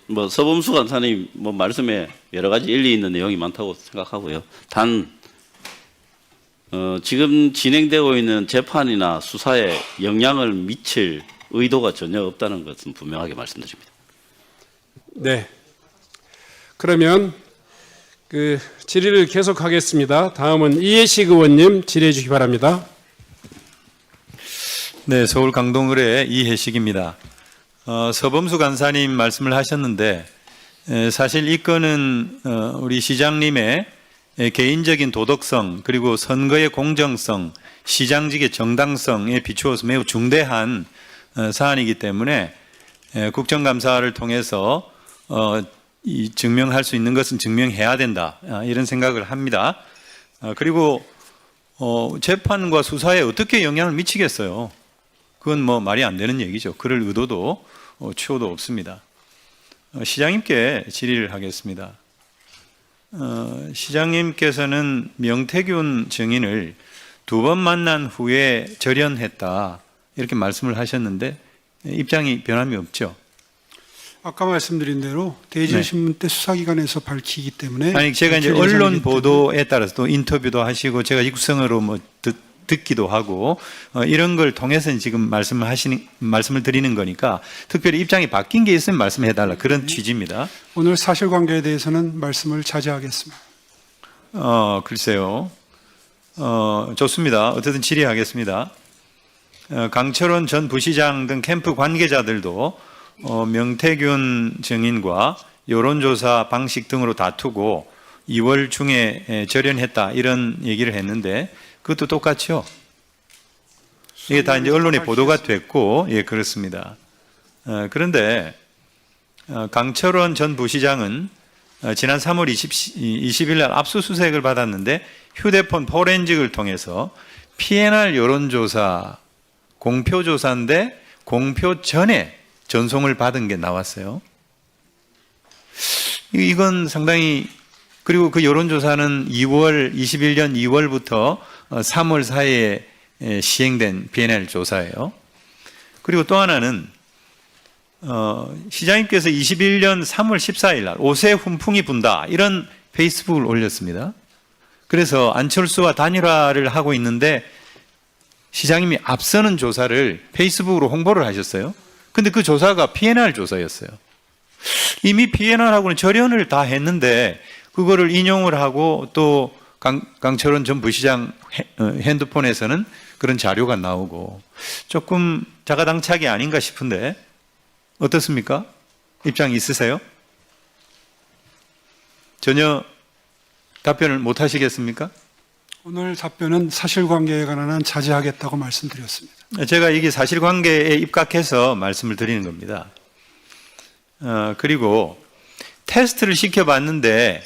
뭐 서범수 간사님 뭐 말씀에 여러 가지 일리 있는 내용이 많다고 생각하고요. 단 지금 진행되고 있는 재판이나 수사에 영향을 미칠 의도가 전혀 없다는 것은 분명하게 말씀드립니다. 네. 그러면 그 질의를 계속하겠습니다. 다음은 이해식 의원님 질의해 주시기 바랍니다. 네, 서울 강동을의 이해식입니다. 서범수 간사님 말씀을 하셨는데 사실 이 건은 우리 시장님의 개인적인 도덕성 그리고 선거의 공정성, 시장직의 정당성에 비추어서 매우 중대한 사안이기 때문에 국정감사를 통해서 증명할 수 있는 것은 증명해야 된다 이런 생각을 합니다. 그리고 재판과 수사에 어떻게 영향을 미치겠어요? 그건 뭐 말이 안 되는 얘기죠. 그럴 의도도 추호도 없습니다. 시장님께 질의를 하겠습니다. 시장님께서는 명태균 증인을 2번 만난 후에 절연했다 이렇게 말씀을 하셨는데 입장이 변함이 없죠? 아까 말씀드린 대로 대전신문 때 수사기관에서 밝히기 때문에 아니 제가 이제 언론 보도에 따라서 또 인터뷰도 하시고 제가 육성으로 뭐 듣기도 하고 이런 걸 통해서 지금 말씀을 드리는 거니까 특별히 입장이 바뀐 게 있으면 말씀해달라 그런 취지입니다. 오늘 사실관계에 대해서는 말씀을 자제하겠습니다. 글쎄요. 좋습니다. 어쨌든 질의하겠습니다. 강철원 전 부시장 등 캠프 관계자들도 명태균 증인과 여론조사 방식 등으로 다투고 2월 중에 절연했다 이런 얘기를 했는데 그것도 똑같죠. 이게 다 이제 언론에 보도가 됐고 예 그렇습니다. 그런데 강철원 전 부시장은 지난 3월 20일 날 압수수색을 받았는데 휴대폰 포렌직을 통해서 PNR 여론조사 공표조사인데 공표 전에 전송을 받은 게 나왔어요. 이건 상당히 그리고 그 여론조사는 21년 2월부터 3월 사이에 시행된 PNL 조사예요. 그리고 또 하나는 시장님께서 21년 3월 14일 날 옷에 훈풍이 분다 이런 페이스북을 올렸습니다. 그래서 안철수와 단일화를 하고 있는데 시장님이 앞서는 조사를 페이스북으로 홍보를 하셨어요. 근데 그 조사가 PNR 조사였어요. 이미 PNR하고는 절연을 다 했는데 그거를 인용을 하고 또 강철원 전 부시장 핸드폰에서는 그런 자료가 나오고 조금 자가당착이 아닌가 싶은데 어떻습니까? 입장 있으세요? 전혀 답변을 못 하시겠습니까? 오늘 답변은 사실관계에 관한 한 자제하겠다고 말씀드렸습니다. 제가 이게 사실관계에 입각해서 말씀을 드리는 겁니다. 그리고 테스트를 시켜봤는데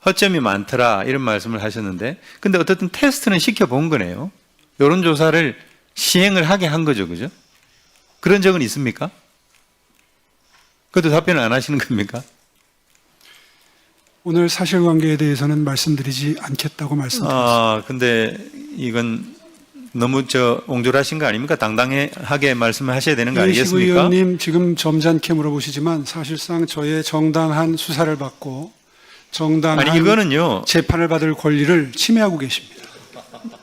허점이 많더라 이런 말씀을 하셨는데 근데 어쨌든 테스트는 시켜본 거네요. 여론조사를 시행을 하게 한 거죠. 그죠? 그런 적은 있습니까? 그것도 답변을 안 하시는 겁니까? 오늘 사실관계에 대해서는 말씀드리지 않겠다고 말씀드렸습니다. 근데 이건 너무 옹졸하신 거 아닙니까? 당당하게 말씀을 하셔야 되는 거 이해식 아니겠습니까? 의원님 지금 점잖게 물어보시지만 사실상 저의 정당한 수사를 받고 정당한 아니 이거는요. 재판을 받을 권리를 침해하고 계십니다.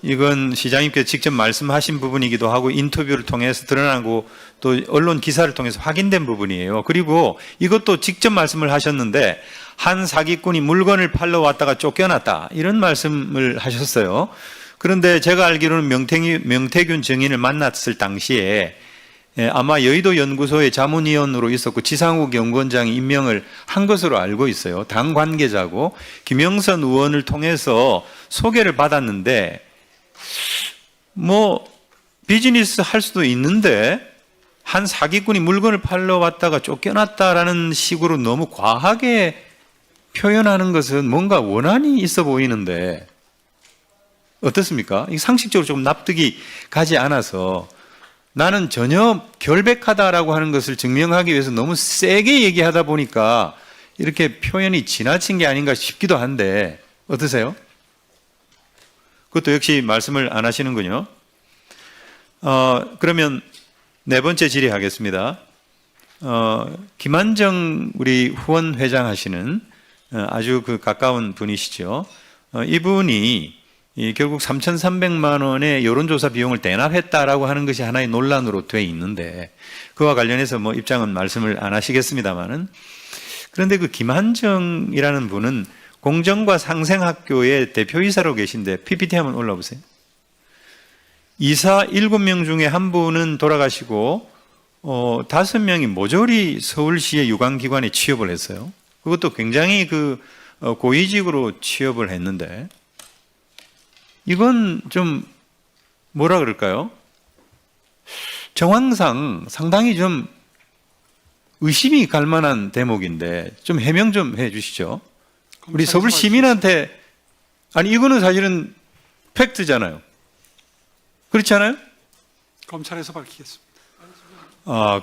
이건 시장님께서 직접 말씀하신 부분이기도 하고 인터뷰를 통해서 드러나고 또 언론 기사를 통해서 확인된 부분이에요. 그리고 이것도 직접 말씀을 하셨는데 한 사기꾼이 물건을 팔러 왔다가 쫓겨났다 이런 말씀을 하셨어요. 그런데 제가 알기로는 명태균 증인을 만났을 당시에 아마 여의도 연구소의 자문위원으로 있었고 지상욱 연구원장이 임명을 한 것으로 알고 있어요. 당 관계자고 김영선 의원을 통해서 소개를 받았는데 뭐 비즈니스 할 수도 있는데 한 사기꾼이 물건을 팔러 왔다가 쫓겨났다라는 식으로 너무 과하게 표현하는 것은 뭔가 원한이 있어 보이는데 어떻습니까? 이 상식적으로 좀 납득이 가지 않아서 나는 전혀 결백하다라고 하는 것을 증명하기 위해서 너무 세게 얘기하다 보니까 이렇게 표현이 지나친 게 아닌가 싶기도 한데 어떠세요? 그것도 역시 말씀을 안 하시는군요. 그러면 네 번째 질의하겠습니다. 김한정 우리 후원 회장 하시는 아주 그 가까운 분이시죠. 이분이 결국 3,300만 원의 여론조사 비용을 대납했다라고 하는 것이 하나의 논란으로 돼 있는데 그와 관련해서 뭐 입장은 말씀을 안 하시겠습니다만은 그런데 그 김한정이라는 분은 공정과 상생학교의 대표이사로 계신데 PPT 한번 올라보세요. 이사 7명 중에 한 분은 돌아가시고 5명이 모조리 서울시의 유관기관에 취업을 했어요. 그것도 굉장히 그 고위직으로 취업을 했는데 이건 좀 뭐라 그럴까요? 정황상 상당히 좀 의심이 갈 만한 대목인데 좀 해명 좀 해 주시죠. 우리 서울 시민한테 아니 이거는 사실은 팩트잖아요. 그렇지 않아요? 검찰에서 밝히겠습니다.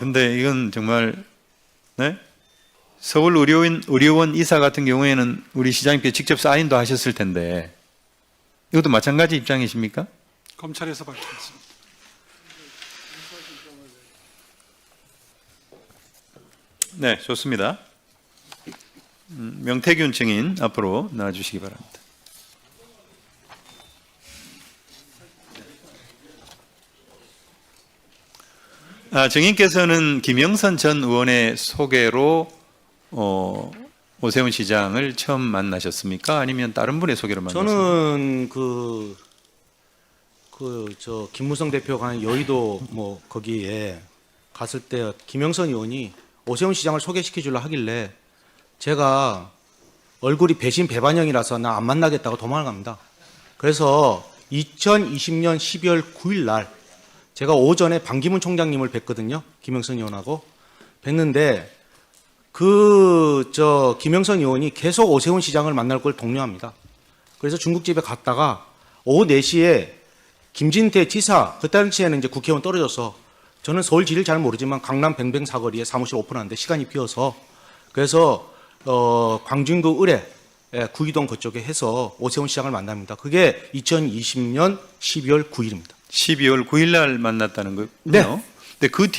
근데 이건 정말 네? 서울 의료원 이사 같은 경우에는 우리 시장님께 직접 사인도 하셨을 텐데 이것도 마찬가지 입장이십니까? 검찰에서 밝히겠습니다. 네, 좋습니다. 명태균 증인 앞으로 나와주시기 바랍니다. 증인께서는 김영선 전 의원의 소개로 오세훈 시장을 처음 만나셨습니까? 아니면 다른 분의 소개로 만나셨습니까? 저는 저 김무성 대표가 한 여의도 뭐 거기에 갔을 때 김영선 의원이 오세훈 시장을 소개시켜 주려 하길래 제가 얼굴이 배신 배반형이라서 나 안 만나겠다고 도망을 갑니다. 그래서 2020년 12월 9일 날 제가 오전에 반기문 총장님을 뵀거든요. 김영선 의원하고 뵀는데 김영선 의원이 계속 오세훈 시장을 만날 걸 독려합니다. 그래서 중국집에 갔다가 오후 4시에 김진태 지사, 그 당시에는 이제 국회의원 떨어져서 저는 서울 지리를 잘 모르지만 강남 뱅뱅 사거리에 사무실 오픈하는데 시간이 비어서 그래서 광진구 의뢰 구이동 그쪽에 해서 오세훈 시장을 만납니다. 그게 2020년 12월 9일입니다. 12월 9일 날 만났다는 거군요. 네. 근데 그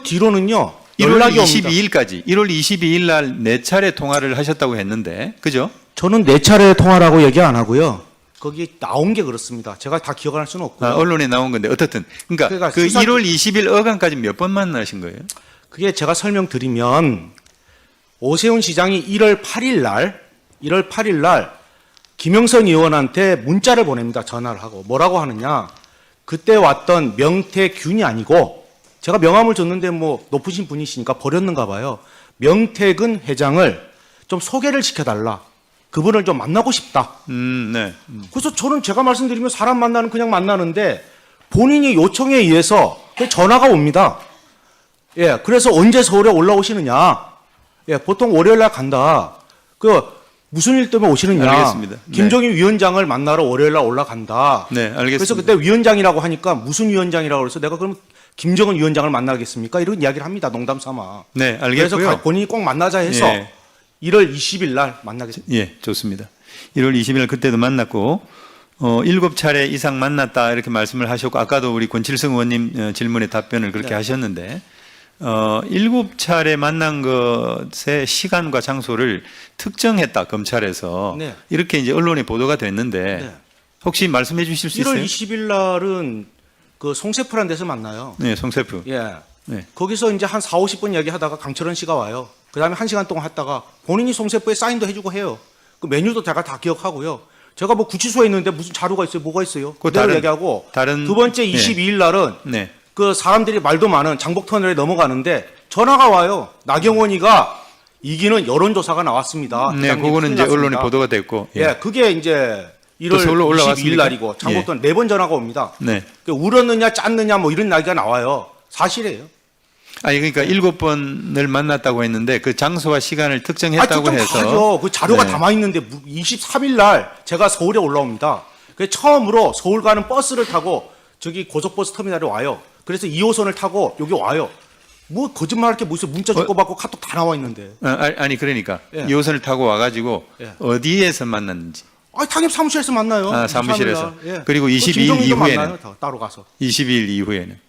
뒤로는요. 1월 연락이 22일까지 22일까지 1월 22일 날 4차례 통화를 하셨다고 했는데 그죠? 저는 4차례 통화라고 얘기 안 하고요. 거기 나온 게 그렇습니다. 제가 다 기억할 수는 없고요. 언론에 나온 건데 어떻든 그러니까 그 수사- 1월 20일 어간까지 몇 번 만나신 거예요? 그게 제가 설명드리면 오세훈 시장이 1월 8일 날 김영선 의원한테 문자를 보냅니다. 전화를 하고 뭐라고 하느냐? 그때 왔던 명태균이 아니고 제가 명함을 줬는데 뭐 높으신 분이시니까 버렸는가 봐요. 명태근 회장을 좀 소개를 시켜달라. 그분을 좀 만나고 싶다. 네. 그래서 저는 제가 말씀드리면 사람 만나는 그냥 만나는데 본인이 요청에 의해서 그 전화가 옵니다. 예, 그래서 언제 서울에 올라오시느냐? 예, 보통 월요일 날 간다. 무슨 일 때문에 오시느냐? 알겠습니다. 네. 김종인 위원장을 만나러 월요일 날 올라간다. 네, 알겠습니다. 그래서 그때 위원장이라고 하니까 무슨 위원장이라고 그래서 내가 그럼 김정은 위원장을 만나겠습니까? 이런 이야기를 합니다. 농담 삼아. 네, 그래서 알겠고요. 본인이 꼭 만나자 해서 예. 1월 20일 날 만나겠습니다. 예, 좋습니다. 1월 20일 그때도 만났고 7차례 이상 만났다 이렇게 말씀을 하셨고 아까도 우리 권칠성 의원님 질문에 답변을 그렇게 네. 하셨는데 7차례 만난 것의 시간과 장소를 특정했다 검찰에서 네. 이렇게 이제 언론에 보도가 됐는데 네. 혹시 말씀해 주실 수 있어요? 1월 20일 날은 그 송세프라는 데서 만나요. 네, 송세프. 예. 네. 거기서 이제 한 4, 50분 이야기하다가 강철원 씨가 와요. 그 다음에 1시간 동안 했다가 본인이 송세프에 사인도 해주고 해요. 그 메뉴도 제가 다 기억하고요. 제가 뭐 구치소에 있는데 무슨 자료가 있어요? 뭐가 있어요? 그 그대로 다른- 얘기하고 다른- 두 번째 네. 22일 날은 네. 그 사람들이 말도 많은 장복터널에 넘어가는데 전화가 와요. 나경원이가 이기는 여론조사가 나왔습니다. 네, 회장님 그거는 큰일 이제 언론에 났습니다. 보도가 됐고. 예, 그게 이제 1월 서울로 22일 올라왔습니까? 날이고 장복터널 4번 전화가 옵니다. 네. 그 울었느냐 짰느냐 뭐 이런 이야기가 나와요. 사실이에요. 아니 그러니까 7번을 만났다고 했는데 그 장소와 시간을 특정했다고 해서 하죠. 그 자료가 네. 담아 있는데 23일 날 제가 서울에 올라옵니다. 그 처음으로 서울 가는 버스를 타고 저기 고속버스 터미널에 와요. 그래서 2호선을 타고 여기 와요. 뭐 거짓말할 게 무슨 문자 주고받고 카톡 다 나와 있는데. 아니 그러니까 예. 2호선을 타고 와가지고 예. 어디에서 만났는지 당연히 사무실에서 만나요. 아, 사무실에서. 23일 날. 예. 그리고 그 22일 김종인도 이후에는? 만나요, 따로 가서. 20일 이후에는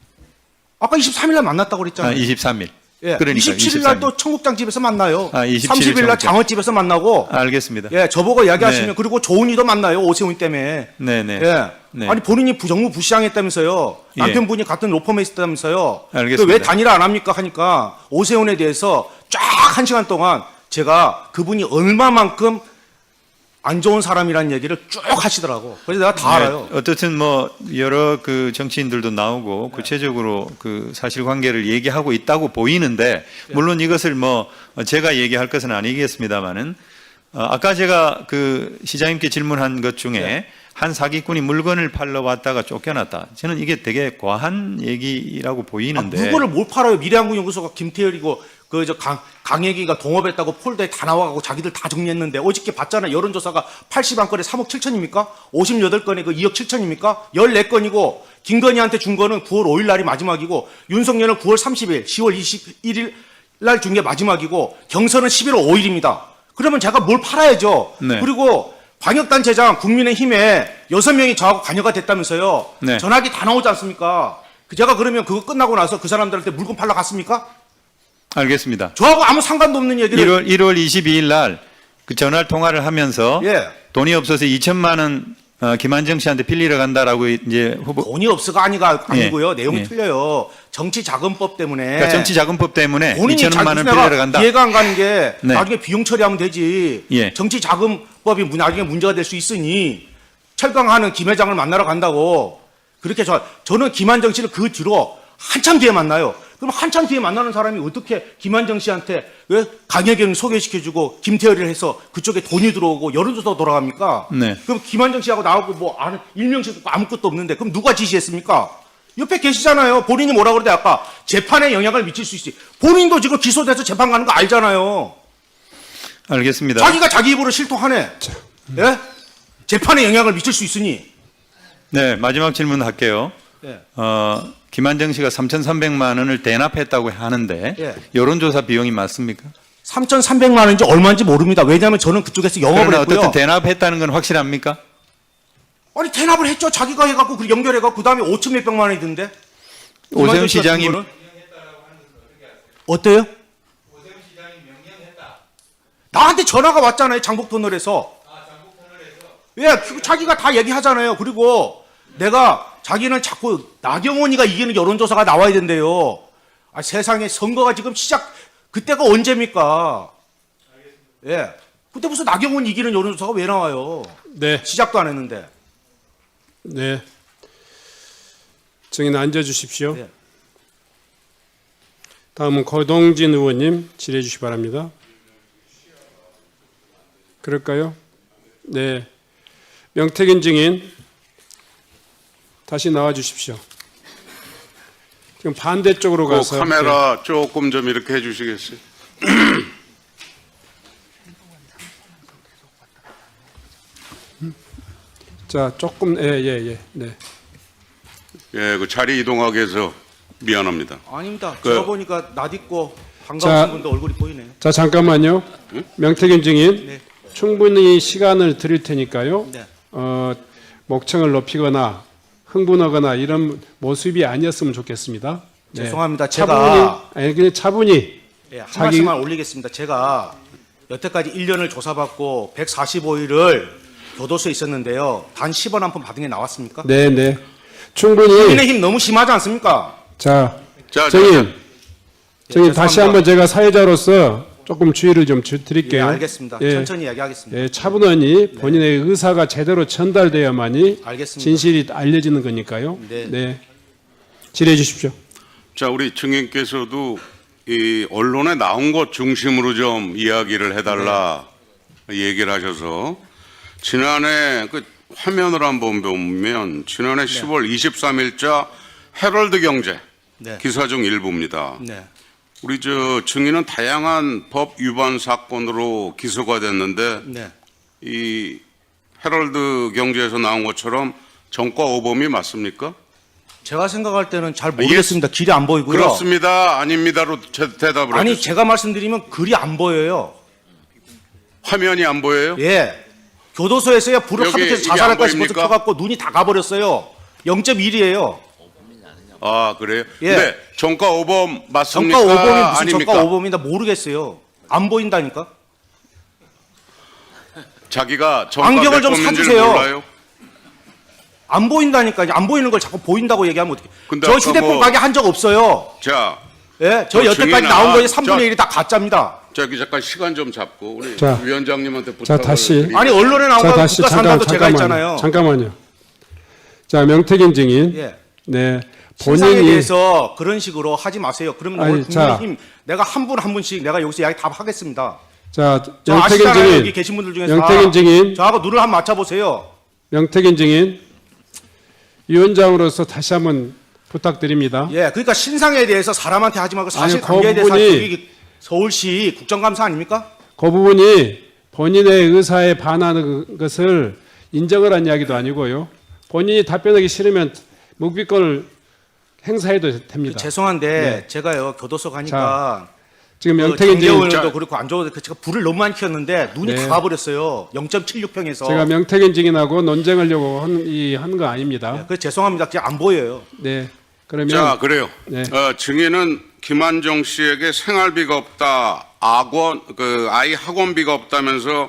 아까 23일 날 만났다고 그랬잖아요. 23일. 예. 그러니까 27일 날 또 청국장 집에서 만나요. 27일 30일 날 청국장. 장어집에서 만나고. 알겠습니다. 예, 저보고 이야기하시면 네. 그리고 조은이도 만나요. 오세훈 때문에. 네네. 예. 네. 아니 본인이 부정부 부시장했다면서요. 예. 남편분이 같은 로펌에 있었다면서요. 알겠습니다. 왜 단일화 안 합니까 하니까 오세훈에 대해서 쫙 1시간 동안 제가 그분이 얼마만큼 안 좋은 사람이라는 얘기를 쭉 하시더라고. 그래서 내가 다 알아요. 어떻든 뭐 여러 그 정치인들도 나오고 구체적으로 그 사실관계를 얘기하고 있다고 보이는데 물론 이것을 뭐 제가 얘기할 것은 아니겠습니다만은 아까 제가 그 시장님께 질문한 것 중에 한 사기꾼이 물건을 팔러 왔다가 쫓겨났다. 저는 이게 되게 과한 얘기라고 보이는데. 물건을 못 팔아요. 미래한국연구소가 김태열이고 강혜기가 동업했다고 폴더에 다 나와가고 자기들 다 정리했는데 어저께 봤잖아요. 여론조사가 81건에 3억 7천입니까? 58건에 그 2억 7천입니까? 14건이고 김건희한테 준 거는 9월 5일 날이 마지막이고 윤석열은 9월 30일, 10월 21일 날 준 게 마지막이고 경선은 11월 5일입니다. 그러면 제가 뭘 팔아야죠. 네. 그리고 광역단체장 국민의힘에 6명이 저하고 관여가 됐다면서요. 네. 전화기 다 나오지 않습니까? 제가 그러면 그거 끝나고 나서 그 사람들한테 물건 팔러 갔습니까? 알겠습니다. 저하고 아무 상관도 없는 얘기를 1월 22일 날 그 전화 통화를 하면서 예. 돈이 없어서 2천만 원 김한정 씨한테 빌리러 간다라고 이제 후보 돈이 없어가 아니고요. 예. 내용이 예. 틀려요. 정치자금법 때문에 그러니까 정치자금법 때문에 본인이 2천억만 원 내가 필요로 간다. 이해가 안 가는 게 네. 나중에 비용 처리하면 되지. 예. 정치자금법이 나중에 문제가 될 수 있으니 철강하는 김 회장을 만나러 간다고 그렇게 저는 김한정 씨를 그 뒤로 한참 뒤에 만나요. 그럼 한참 뒤에 만나는 사람이 어떻게 김한정 씨한테 왜 강혜경을 소개시켜주고 김태열을 해서 그쪽에 돈이 들어오고 여론조사 돌아갑니까? 네. 그럼 김한정 씨하고 나하고 뭐 아는 일명씩 아무것도 없는데 그럼 누가 지시했습니까? 옆에 계시잖아요. 본인이 뭐라 그러대 아까 재판에 영향을 미칠 수 있지. 본인도 지금 기소돼서 재판 가는 거 알잖아요. 알겠습니다. 자기가 자기 입으로 실토하네. 예? 재판에 영향을 미칠 수 있으니. 네, 마지막 질문 할게요. 예. 김한정 씨가 3,300만 원을 대납했다고 하는데 예. 여론조사 비용이 맞습니까? 3,300만 원인지 얼마인지 모릅니다. 왜냐하면 저는 그쪽에서 영업을 그러나 했고요. 어쨌든 대납했다는 건 확실합니까? 아니 대납을 했죠. 자기가 해갖고 그 연결해갖고 그 다음에 5천 몇백만 원이던데. 오세훈 시장이 어때요? 나한테 전화가 왔잖아요. 장복터널에서. 예, 자기가 다 얘기하잖아요. 그리고 내가 자기는 자꾸 나경원이가 이기는 여론조사가 나와야 된대요. 아, 세상에 선거가 지금 그때가 언제입니까? 예. 그때 무슨 나경원이 이기는 여론조사가 왜 나와요? 네, 시작도 안 했는데. 네. 증인 앉아 주십시오. 네. 다음은 고동진 의원님 질의해 주시기 바랍니다. 그럴까요? 네. 명태균 증인 다시 나와 주십시오. 지금 반대쪽으로 그 가서 카메라 조금 좀 이렇게 해주시겠어요? 자, 조금 네. 예, 그 자리 이동하게 해서 미안합니다. 아닙니다. 그- 제가 보니까 낯익고 자. 반가우신 분도 얼굴이 보이네요. 자, 잠깐만요. 명태균 증인 네. 충분히 시간을 드릴 테니까요. 네. 목청을 높이거나 흥분하거나 이런 모습이 아니었으면 좋겠습니다. 네. 죄송합니다. 차분히, 제가 아니 그냥 차분히 예, 한 자기- 말씀만 올리겠습니다. 제가 여태까지 1년을 조사받고 145일을 교도소에 있었는데요. 단 10원 한 푼 받은 게 나왔습니까? 네. 충분히 국민의힘 너무 심하지 않습니까? 자, 자, 증인 다시 죄송합니다. 한번 제가 사회자로서 조금 주의를 좀 드릴게요. 예, 알겠습니다. 예. 천천히 이야기하겠습니다. 예, 차분하니 본인의 의사가 제대로 전달돼야만이 알겠습니다. 진실이 알려지는 거니까요. 네. 질의해 주십시오. 자, 우리 증인께서도 이 언론에 나온 것 중심으로 좀 이야기를 해달라 얘기를 하셔서 지난해 그 화면을 한번 보면 지난해 10월 23일자 헤럴드 경제 네. 기사 중 일부입니다. 네. 우리 저 증인은 다양한 법 위반 사건으로 기소가 됐는데 네. 이 헤럴드 경제에서 나온 것처럼 정과 오범이 맞습니까? 제가 생각할 때는 잘 모르겠습니다. 길이 안 보이고요. 그렇습니다. 아닙니다로 대답을 아니, 해주세요. 제가 말씀드리면 글이 안 보여요. 화면이 안 보여요? 예. 교도소에서요, 불을 여기 하도 켜서 이게 자살할까 안 싶어서 보입니까? 켜갖고 눈이 다 가버렸어요. 0.1이에요. 아, 그래요? 예. 네. 정과 오범 맞습니까? 정가 5범이 무슨 아닙니까? 정가 5범이다 모르겠어요. 안 보인다니까? 자기가 정가 안경을 몇 좀 범인지를 사주세요. 몰라요? 안 보인다니까요. 안 보이는 걸 자꾸 보인다고 얘기하면 어떡해. 근데 저 아까 휴대폰 뭐- 가게 한 적 없어요. 자, 예, 저 저 여태까지 증인아, 나온 거에 저- 3분의 1이 다 가짜입니다. 저기 잠깐 시간 좀 잡고 우리 자, 위원장님한테 자, 부탁을 다시. 드리겠습니다. 아니, 언론에 나온 자, 거 다시 국가 산다도 제가 했잖아요. 잠깐만요. 자, 명태균 증인. 예. 네. 신상에 본인이 대해서 그런 식으로 하지 마세요. 그러면 아니, 오늘 국민의힘 내가 한 분 한 분씩 내가 여기서 이야기 다 하겠습니다. 자, 저 명태균 아시잖아요. 여기 증인. 계신 분들 중에서 명태균 증인. 저하고 눈을 한번 맞춰보세요. 명태균 증인. 위원장으로서 다시 한번 부탁드립니다. 예, 그러니까 신상에 대해서 사람한테 하지 말고 사실 아니, 그 관계에 대해서 부분이- 여기 서울시 국정감사 아닙니까? 그 부분이 본인의 의사에 반하는 것을 인정을 한 이야기도 아니고요. 본인이 답변하기 싫으면 묵비권을 행사해도 됩니다. 죄송한데 네. 제가요 교도소 가니까 지금 그 명태균 증인, 정재원도 그렇고 안 좋아도 제가 불을 너무 많이 켰는데 눈이 네. 다 가버렸어요. 0.76평에서. 제가 명태균 증인하고 논쟁하려고 한 거 아닙니다. 그 죄송합니다. 그냥 안 보여요. 네. 그러면 자, 그래요. 네. 증인은 김한정 씨에게 생활비가 없다, 아이 학원비가 없다면서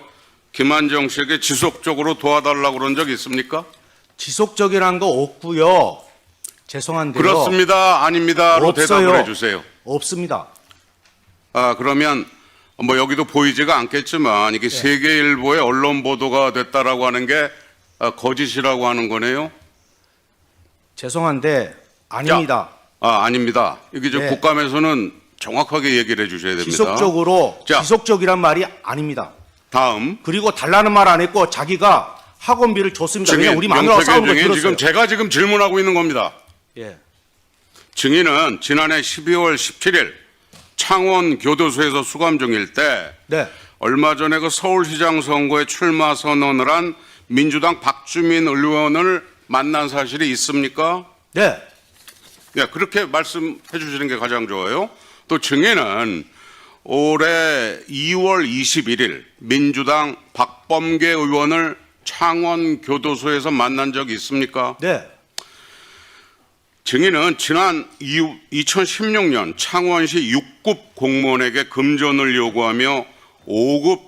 김한정 씨에게 지속적으로 도와달라고 그런 적 있습니까? 지속적이라는 거 없고요. 죄송한데요. 그렇습니다, 아닙니다로 없어요. 대답을 해주세요. 없습니다. 그러면 뭐 여기도 보이지가 않겠지만 이게 세계일보의 언론 보도가 됐다라고 하는 게 거짓이라고 하는 거네요. 죄송한데 아닙니다. 아닙니다. 이게 저 네. 국감에서는 정확하게 얘기를 해주셔야 됩니다. 지속적으로 지속적이란 말이 아닙니다. 다음 그리고 달라는 말 안 했고 자기가 학원비를 줬습니다. 왜냐 우리 마누라가 싸우는 거 증인 들었어요. 지금 질문하고 있는 겁니다. 예. 증인은 지난해 12월 17일 창원 교도소에서 수감 중일 때 네. 얼마 전에 그 서울시장 선거에 출마 선언을 한 민주당 박주민 의원을 만난 사실이 있습니까? 네. 네, 그렇게 말씀해 주시는 게 가장 좋아요. 또 증인은 올해 2월 21일 민주당 박범계 의원을 창원 교도소에서 만난 적이 있습니까? 네. 증인은 지난 2016년 창원시 6급 공무원에게 금전을 요구하며 5급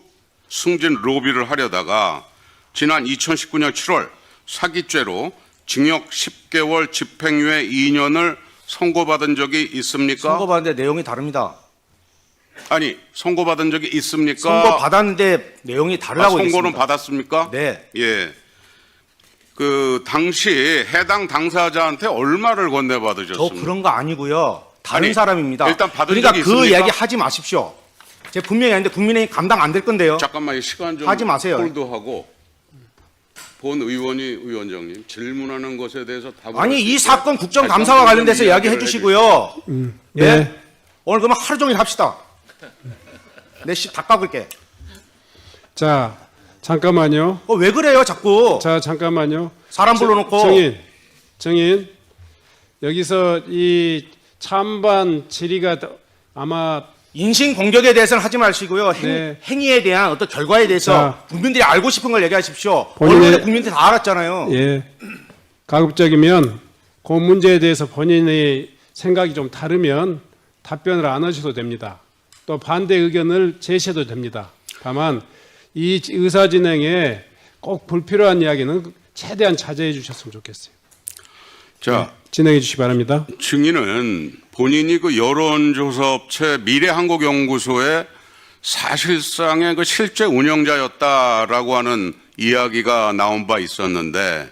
승진 로비를 하려다가 지난 2019년 7월 사기죄로 징역 10개월 집행유예 2년을 선고받은 적이 있습니까? 선고받는데 내용이 다릅니다. 아니, 선고받은 적이 있습니까? 선고받았는데 내용이 다르다고 선고는 얘기했습니다. 받았습니까? 네. 예. 그 당시 해당 당사자한테 얼마를 저 건네받으셨습니까? 그런 거 아니고요. 다른 아니, 사람입니다. 일단 받은 그러니까 적이 그 있습니까? 이야기 하지 마십시오. 제가 분명히 했는데 국민의힘 감당 안 될 건데요. 잠깐만 시간 좀 하지 마세요. 홀드하고 본 위원장님 질문하는 것에 대해서 답을 아니 할수 이 있도록 사건 국정감사와 다시 관련돼서 한번 이야기해 이야기를 주시고요. 예? 네. 오늘 그러면 하루 종일 합시다. 내 씨 다 깎을게. 자, 잠깐만요. 왜 그래요 자꾸. 자, 잠깐만요. 사람 불러놓고. 증인. 여기서 이 찬반 질의가 아마 인신 공격에 대해서는 하지 마시고요. 네. 행위에 대한 어떤 결과에 대해서 자. 국민들이 알고 싶은 걸 얘기하십시오. 본인의- 언론에 국민들이 다 알았잖아요. 예. 가급적이면 그 문제에 대해서 본인의 생각이 좀 다르면 답변을 안 하셔도 됩니다. 또 반대 의견을 제시해도 됩니다. 다만 이 의사 진행에 꼭 불필요한 이야기는 최대한 자제해 주셨으면 좋겠어요. 자, 진행해 주시기 바랍니다. 증인은 본인이 그 여론조사 업체 미래한국연구소의 사실상의 그 실제 운영자였다라고 하는 이야기가 나온 바 있었는데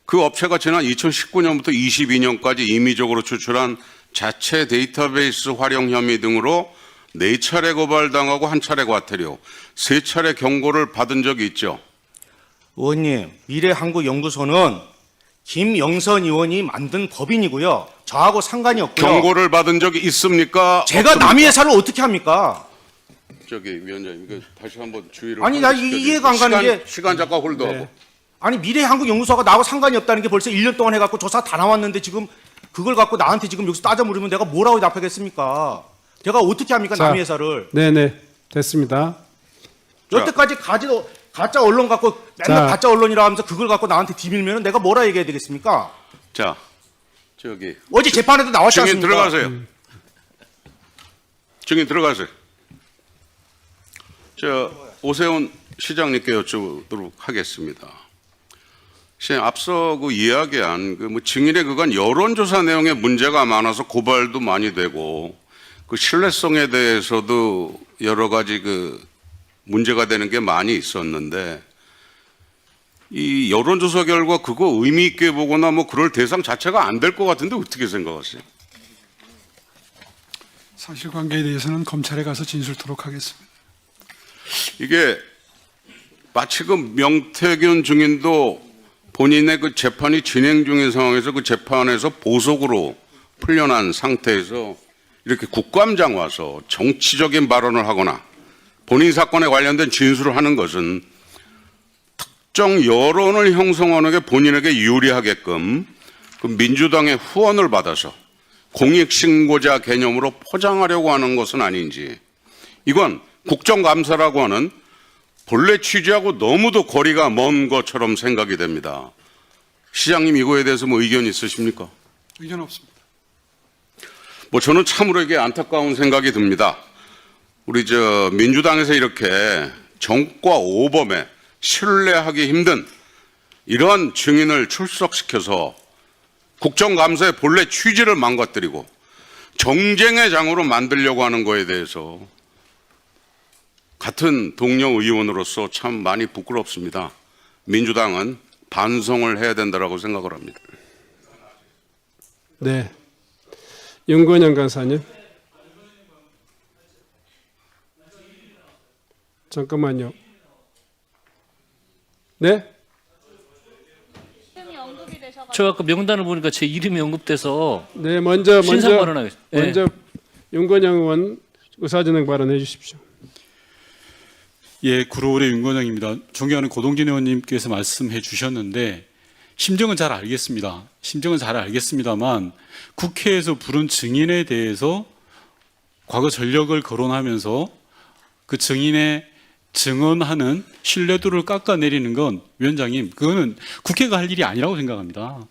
그 업체가 지난 2019년부터 22년까지 임의적으로 추출한 자체 데이터베이스 활용 혐의 등으로 4차례 고발당하고 1차례 과태료, 3차례 경고를 받은 적이 있죠. 의원님, 미래한국연구소는 김영선 의원이 만든 법인이고요. 저하고 상관이 없고요. 경고를 받은 적이 있습니까? 제가 없습니까? 남의 회사를 어떻게 합니까? 저기 위원장님, 이거 다시 한번 주의를 아니, 나 이해가 안 가는 게- 시간 잠깐 홀드하고. 네. 아니 미래한국연구소가 나하고 상관이 없다는 게 벌써 1년 동안 해갖고 조사 다 나왔는데 지금 그걸 갖고 나한테 지금 여기서 따져 물으면 내가 뭐라고 답하겠습니까? 제가 어떻게 합니까 자. 남의 회사를? 네네. 됐습니다. 여태까지 가짜 언론 갖고 맨날 자. 가짜 언론이라 하면서 그걸 갖고 나한테 뒤밀면 내가 뭐라 얘기해야 되겠습니까? 자, 저기 어제 재판에도 나왔지 증인 않습니까? 들어가세요. 증인 들어가세요. 저 오세훈 시장님께 여쭤보도록 하겠습니다. 시장 앞서 그 이야기한 그 뭐 증인의 그간 여론조사 내용에 문제가 많아서 고발도 많이 되고 그 신뢰성에 대해서도 여러 가지 그 문제가 되는 게 많이 있었는데 이 여론조사 결과 그거 의미 있게 보거나 뭐 그럴 대상 자체가 안 될 것 같은데 어떻게 생각하세요? 사실관계에 대해서는 검찰에 가서 진술토록 하겠습니다. 이게 마치 그 명태균 증인도 본인의 그 재판이 진행 중인 상황에서 그 재판에서 보석으로 풀려난 상태에서 이렇게 국감장 와서 정치적인 발언을 하거나 본인 사건에 관련된 진술을 하는 것은 특정 여론을 형성하는 게 본인에게 유리하게끔 그 민주당의 후원을 받아서 공익신고자 개념으로 포장하려고 하는 것은 아닌지 이건 국정감사라고 하는 본래 취지하고 너무도 거리가 먼 것처럼 생각이 됩니다. 시장님 이거에 대해서 뭐 의견 있으십니까? 의견 없습니다. 뭐 저는 참으로 이게 안타까운 생각이 듭니다. 우리 저 민주당에서 이렇게 정과 오범에 신뢰하기 힘든 이러한 증인을 출석시켜서 국정감사의 본래 취지를 망가뜨리고 정쟁의 장으로 만들려고 하는 거에 대해서 같은 동료 의원으로서 참 많이 부끄럽습니다. 민주당은 반성을 해야 된다고 생각을 합니다. 네. 윤건영 간사님. 잠깐만요. 네? 저 아까 명단을 보니까 제 이름이 언급돼서 네, 먼저 신상 발언하겠습니다. 예. 먼저 윤건영 의원 의사진행 발언해 주십시오. 예, 구로울의 윤건영입니다. 존경하는 고동진 의원님께서 말씀해 주셨는데 심정은 잘 알겠습니다. 심정은 잘 알겠습니다만 국회에서 부른 증인에 대해서 과거 전력을 거론하면서 그 증인의 증언하는 신뢰도를 깎아내리는 건 위원장님, 그거는 국회가 할 일이 아니라고 생각합니다.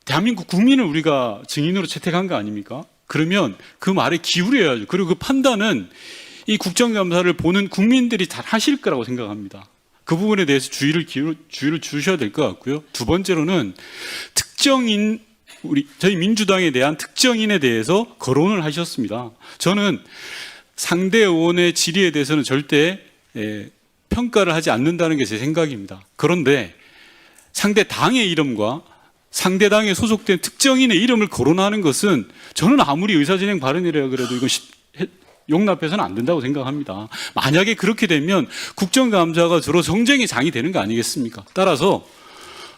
대한민국 국민을 우리가 증인으로 채택한 거 아닙니까? 그러면 그 말에 기울여야죠. 그리고 그 판단은 이 국정감사를 보는 국민들이 잘 하실 거라고 생각합니다. 그 부분에 대해서 주의를 주셔야 될 것 같고요. 두 번째로는 특정인, 저희 민주당에 대한 특정인에 대해서 거론을 하셨습니다. 저는 상대 의원의 질의에 대해서는 절대 평가를 하지 않는다는 게 제 생각입니다. 그런데 상대 당의 이름과 상대 당에 소속된 특정인의 이름을 거론하는 것은 저는 아무리 의사진행 발언이라 그래도 이건 용납해서는 안 된다고 생각합니다. 만약에 그렇게 되면 국정감사가 주로 정쟁의 장이 되는 거 아니겠습니까? 따라서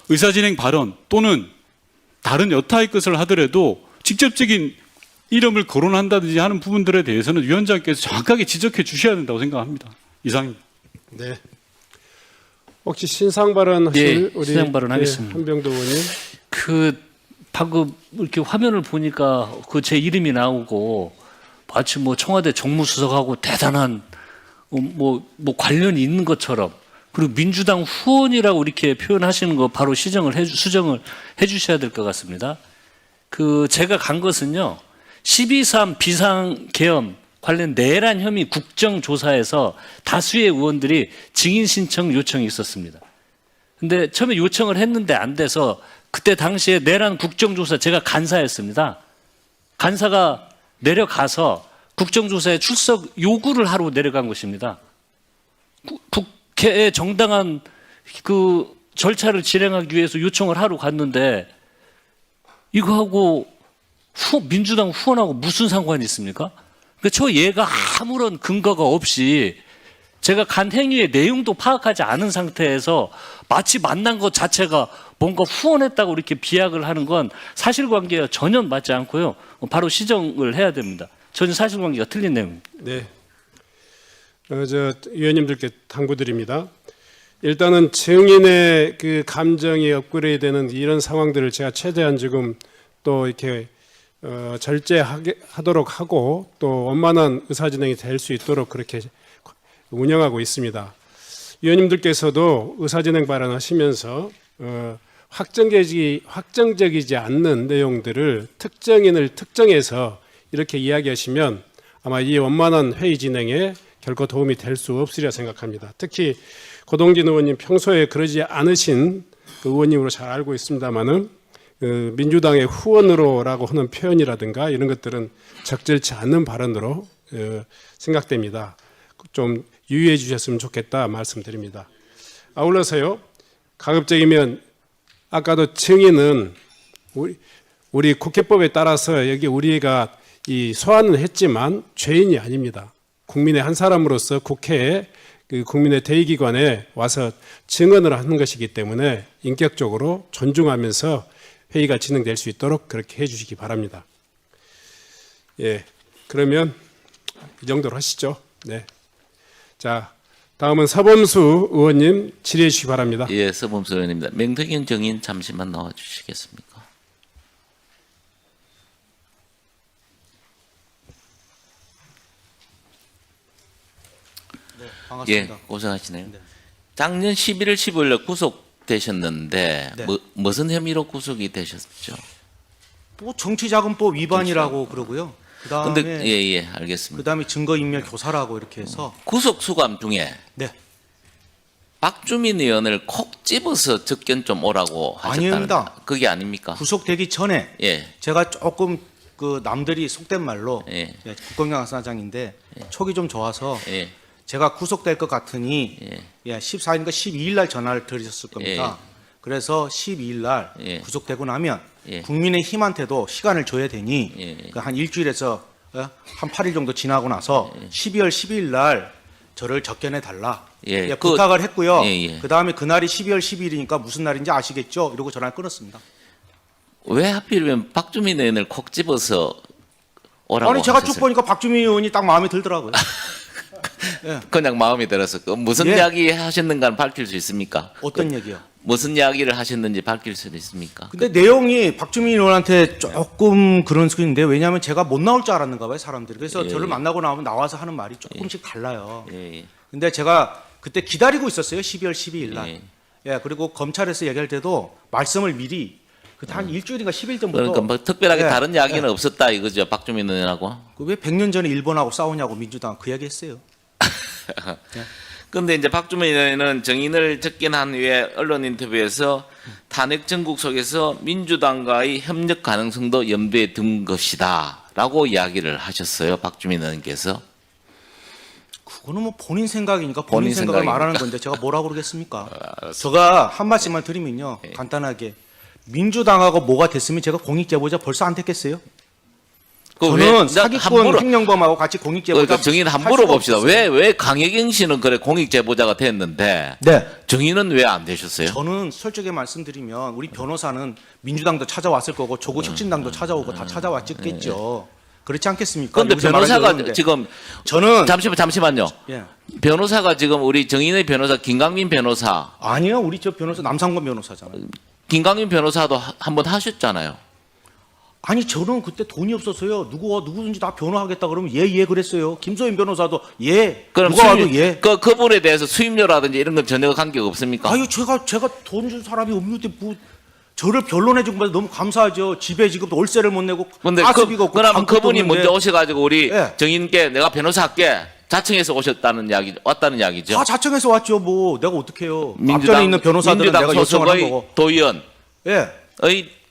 의사진행 발언 또는 다른 여타의 것을 하더라도 직접적인 이름을 거론한다든지 하는 부분들에 대해서는 위원장께서 정확하게 지적해 주셔야 된다고 생각합니다. 이상입니다. 네. 혹시 신상 발언하실 예, 우리 신상 발언하겠습니다. 한병도 의원님. 그 방금 이렇게 화면을 보니까 그 제 이름이 나오고 마치 뭐 청와대 정무수석하고 대단한 뭐 관련이 있는 것처럼, 그리고 민주당 후원이라고 이렇게 표현하시는 거 바로 수정을 해주셔야 될 것 같습니다. 그 제가 간 것은요, 12.3 비상계엄 관련 내란 혐의 국정조사에서 다수의 의원들이 증인 신청 요청이 있었습니다. 근데 처음에 요청을 했는데 안 돼서 그때 당시에 내란 국정조사 제가 간사였습니다. 간사가 내려가서 국정조사에 출석 요구를 하러 내려간 것입니다. 국회의 정당한 그 절차를 진행하기 위해서 요청을 하러 갔는데 이거하고 민주당 후원하고 무슨 상관이 있습니까? 그러니까 저 얘가 아무런 근거가 없이 제가 간 행위의 내용도 파악하지 않은 상태에서 마치 만난 것 자체가 뭔가 후원했다고 이렇게 비약을 하는 건 사실관계가 전혀 맞지 않고요. 바로 시정을 해야 됩니다. 전혀 사실관계가 틀린 내용입니다. 네. 저 위원님들께 당부드립니다. 일단은 증인의 그 감정이 업그레이드되는 이런 상황들을 제가 최대한 지금 또 이렇게 절제하도록 하고 또 원만한 의사진행이 될 수 있도록 그렇게 운영하고 있습니다. 위원님들께서도 의사진행 발언하시면서 확정적이지 않는 내용들을 특정인을 특정해서 이렇게 이야기하시면 아마 이 원만한 회의 진행에 결코 도움이 될 수 없으리라 생각합니다. 특히 고동진 의원님 평소에 그러지 않으신 그 의원님으로 잘 알고 있습니다만은 민주당의 후원으로라고 하는 표현이라든가 이런 것들은 적절치 않는 발언으로 생각됩니다. 좀 유의해 주셨으면 좋겠다 말씀드립니다. 아울러서요, 가급적이면 아까도 증인은 우리 국회법에 따라서 여기 우리가 이 소환은 했지만 죄인이 아닙니다. 국민의 한 사람으로서 국회에 그 국민의 대의기관에 와서 증언을 하는 것이기 때문에 인격적으로 존중하면서 회의가 진행될 수 있도록 그렇게 해주시기 바랍니다. 예, 그러면 이 정도로 하시죠. 네. 자, 다음은 서범수 의원님 질의해 주시기 바랍니다. 예, 서범수 의원입니다. 명태균 정인 잠시만 나와 주시겠습니까? 네, 반갑습니다. 예, 고생하시네요. 네. 작년 11월 15일에 구속되셨는데 네. 무슨 혐의로 구속이 되셨죠? 뭐 정치자금법 위반이라고 그러고요. 근데 그다음에 예, 알겠습니다. 그다음에 증거인멸 교사라고 이렇게 해서 구속 수감 중에 네. 박주민 의원을 콕 집어서 접견 좀 오라고 하셨다는 아닙니다. 그게 아닙니까? 구속되기 전에 예. 제가 조금 그 남들이 속된 말로 예. 국정감사장인데 촉이 좀 좋아서 예. 제가 구속될 것 같으니 예. 14일인가 12일 날 전화를 드렸을 겁니다. 그래서 12일 날 예. 구속되고 나면 예. 국민의힘한테도 시간을 줘야 되니 예. 그한 일주일에서 한 8일 정도 지나고 나서 12월 12일 날 저를 접견해 달라. 예. 부탁을 했고요. 예, 예. 그다음에 그날이 12월 10일이니까 무슨 날인지 아시겠죠? 이러고 전화를 끊었습니다. 왜 하필이면 박주민 의원을 콕 집어서 오라고 아니 제가 쭉 하셨어요? 보니까 박주민 의원이 딱 마음에 들더라고요. 그냥 마음이 들어서 그 무슨 예. 이야기 하셨는가는 밝힐 수 있습니까? 어떤 얘기요? 무슨 이야기를 하셨는지 밝힐 수 있습니까? 근데 내용이 박주민 의원한테 조금 그런 소리인데 왜냐하면 제가 못 나올 줄 알았는가 봐요 사람들이. 그래서 예, 저를 예. 만나고 나오면 나와서 하는 말이 조금씩 달라요. 예, 예. 근데 제가 그때 기다리고 있었어요. 12월 12일 날. 예. 예, 그리고 검찰에서 얘기할 때도 말씀을 미리 그때 한 일주일인가 10일 전부터 그러니까 뭐 특별하게 예, 다른 이야기는 없었다 이거죠, 박주민 의원하고. 왜 100년 전에 일본하고 싸우냐고 민주당 그 얘기 했어요. 근데 이제 박주민 의원은 정인을 접견한 후에 언론 인터뷰에서 탄핵 정국 속에서 민주당과의 협력 가능성도 염두에 둔 것이다라고 이야기를 하셨어요, 박주민 의원께서. 그거는 뭐 본인 생각이니까 본인 본인 생각을 생각이니까. 말하는 건데 제가 뭐라고 그러겠습니까? 제가 한 말씀만 드리면요. 예. 간단하게 민주당하고 뭐가 됐으면 제가 공익제보자 벌써 안 됐겠어요? 그 저는 왜- 사기꾼 함부로- 행령범하고 같이 공익제보자 그러니까 정인 한번 할 수가 물어봅시다. 없었어요. 왜 강혜경 씨는 그래 공익 제보자가 됐는데 네. 정인은 왜 안 되셨어요? 저는 솔직히 말씀드리면 우리 변호사는 민주당도 찾아왔을 거고 조국 혁신당도 찾아오고 다 찾아왔겠죠. 그렇지 않겠습니까? 그런데 여기서 말하기 변호사가 어려운데. 지금 저는 잠시만요. 예. 변호사가 지금 우리 정인의 변호사 김강민 변호사, 아니요, 우리 저 변호사 남상권 변호사잖아요. 김강민 변호사도 한번 하셨잖아요. 아니 저는 그때 돈이 없어서요. 누구든지 다 변호하겠다 그러면 예 그랬어요. 김소연 변호사도 예. 그럼 누가 와도 예. 그분에 대해서 수임료라든지 이런 건 전혀 관계가 없습니까? 아유 제가 돈 준 사람이 없는데 뭐 저를 변론해 준 거면 너무 감사하죠. 집에 지금 월세를 못 내고 근데 가스비가 없고 그러면 방법도 그분이 없는데 먼저 오셔가지고 우리 예. 정인께 내가 변호사 할게 자청해서 왔다는 이야기죠. 다 자청해서 왔죠. 뭐 내가 어떡해요. 앞전에 민주당 있는 변호사들은 민주당 내가 요청을 한 소속의 거고. 도의원의 예.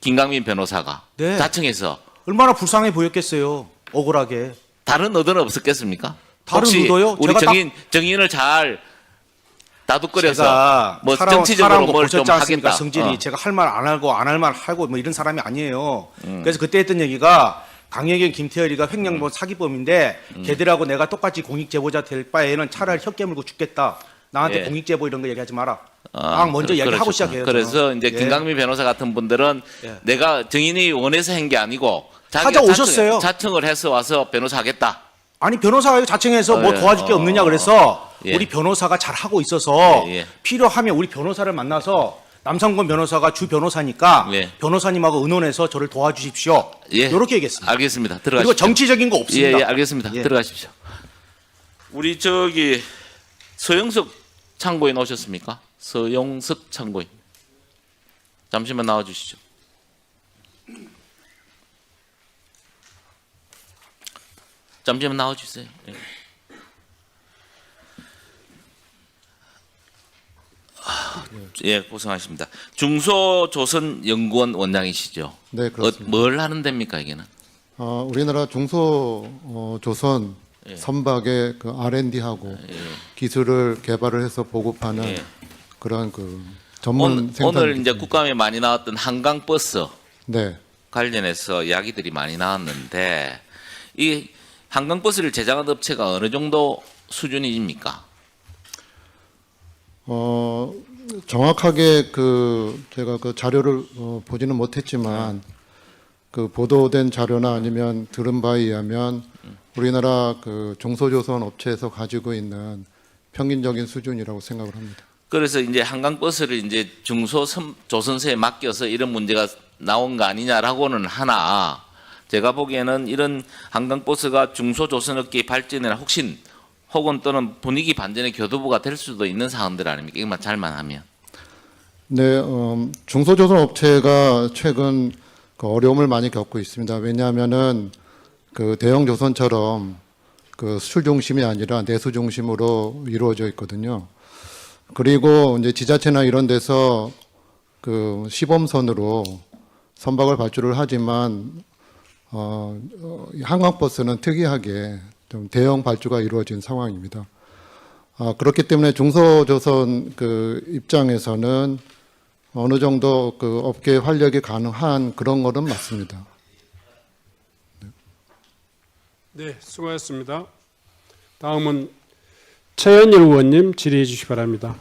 김강민 변호사가 네. 자청해서 얼마나 불쌍해 보였겠어요. 억울하게. 다른 의도는 없었겠습니까? 다른 혹시 의도요? 우리 제가 정인을 잘 다독거려서 제가 뭐 살아온 정치적으로 거 뭘 좀 보셨지 않습니까? 하겠다. 성질이 제가 할 말 안 하고 안 할 말 하고 뭐 이런 사람이 아니에요. 그래서 그때 했던 얘기가 강혜경, 김태열이가 횡령범 사기범인데 걔들하고 내가 똑같이 공익제보자 될 바에는 차라리 혀 깨물고 죽겠다. 나한테 예. 공익제보 이런 거 얘기하지 마라. 막 먼저 얘기하고 그렇죠. 시작해요. 그래서 저는. 이제 예. 김강민 변호사 같은 분들은 예. 내가 정인이 원해서 한 게 아니고 자기가 찾아오셨어요. 자청을 해서 와서 변호사 하겠다. 아니 변호사가 자청해서 뭐 예. 도와줄 게 없느냐 그래서 예. 우리 변호사가 잘 하고 있어서 예, 예. 필요하면 우리 변호사를 만나서 남상권 변호사가 주 변호사니까 예. 변호사님하고 의논해서 저를 도와주십시오. 예. 이렇게 얘기했습니다. 알겠습니다. 그리고 들어가십시오. 정치적인 거 없습니다. 예, 알겠습니다. 예. 들어가십시오. 우리 저기 서영석 참고인 오셨습니까? 서영석 참고인. 잠시만 나와 주시죠. 잠시만 나와 주세요. 예. 예, 고생하십니다. 중소조선연구원 원장이시죠? 네, 그렇습니다. 뭘 하는 데입니까, 이게는? 우리나라 중소조선 예. 선박의 그 R&D하고 기술을 개발을 해서 보급하는 예. 그런 그 전문 생산. 오늘 이제 국감에 많이 나왔던 한강버스 네, 관련해서 이야기들이 많이 나왔는데 이 한강버스를 제작한 업체가 어느 정도 수준입니까? 정확하게 제가 그 자료를 보지는 못했지만 그 보도된 자료나 아니면 들은 바에 의하면 우리나라 그 중소조선 업체에서 가지고 있는 평균적인 수준이라고 생각을 합니다. 그래서 이제 한강버스를 이제 중소조선사에 맡겨서 이런 문제가 나온 거 아니냐라고는 하나 제가 보기에는 이런 한강버스가 중소조선업계의 발전이나 혁신 혹은 또는 분위기 반전의 교두보가 될 수도 있는 사항들 아닙니까? 이것만 잘만 하면. 네, 중소조선 업체가 최근 그 어려움을 많이 겪고 있습니다. 왜냐하면은 그 대형 조선처럼 그 수출 중심이 아니라 내수 중심으로 이루어져 있거든요. 그리고 이제 지자체나 이런 데서 그 시범선으로 선박을 발주를 하지만 한강버스는 특이하게 좀 대형 발주가 이루어진 상황입니다. 그렇기 때문에 중소조선 그 입장에서는 어느 정도 그 업계 활력이 가능한 그런 거는 맞습니다. 네, 수고하셨습니다. 다음은 최현일 의원님 질의해 주시기 바랍니다.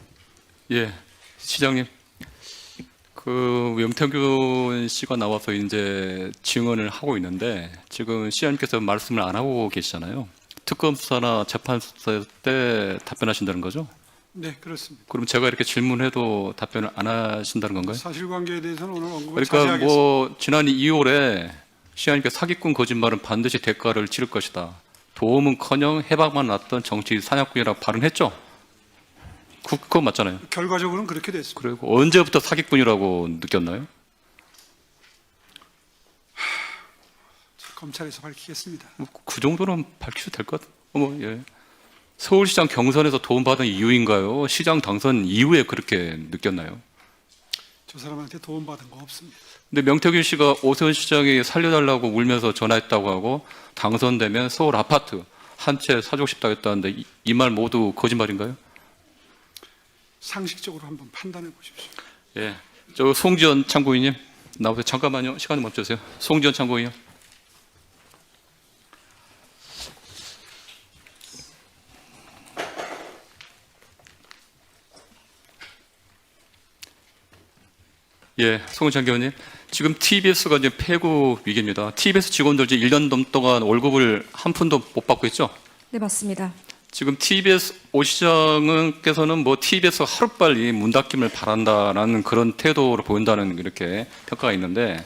예, 시장님. 그 명태균 씨가 나와서 이제 증언을 하고 있는데 지금 시장님께서 말씀을 안 하고 계시잖아요. 특검 수사나 재판 수사 때 답변하신다는 거죠? 네, 그렇습니다. 그럼 제가 이렇게 질문해도 답변을 안 하신다는 건가요? 사실관계에 대해서는 오늘 언급을 그러니까 자제하겠습니다. 뭐 지난 2월에 시장님께 사기꾼 거짓말은 반드시 대가를 치를 것이다. 도움은커녕 해방만 났던 정치 사냥꾼이라고 발언했죠. 그거 맞잖아요. 결과적으로는 그렇게 됐습니다. 그리고 언제부터 사기꾼이라고 느꼈나요? 검찰에서 밝히겠습니다. 그 정도는 밝히셔도 될 것 같아요. 예. 서울시장 경선에서 도움받은 이유인가요? 시장 당선 이후에 그렇게 느꼈나요? 저 사람한테 도움받은 거 없습니다. 근데 명태균 씨가 오세훈 시장이 살려달라고 울면서 전화했다고 하고 당선되면 서울 아파트 한 채 사주고 싶다고 했다는데 이 말 모두 거짓말인가요? 상식적으로 한번 판단해 보십시오. 예. 저 송지연 참고인님 나오세요. 잠깐만요. 시간 멈춰주세요. 송지연 참고인요. 예, 송은찬 의원님. 지금 TBS가 이제 폐구 위기입니다. TBS 직원들 이제 1년 넘 동안 월급을 한 푼도 못 받고 있죠? 네, 맞습니다. 지금 TBS 오 시장께서는 뭐 TBS 하루빨리 문 닫기를 바란다라는 그런 태도를 보인다는 이렇게 평가가 있는데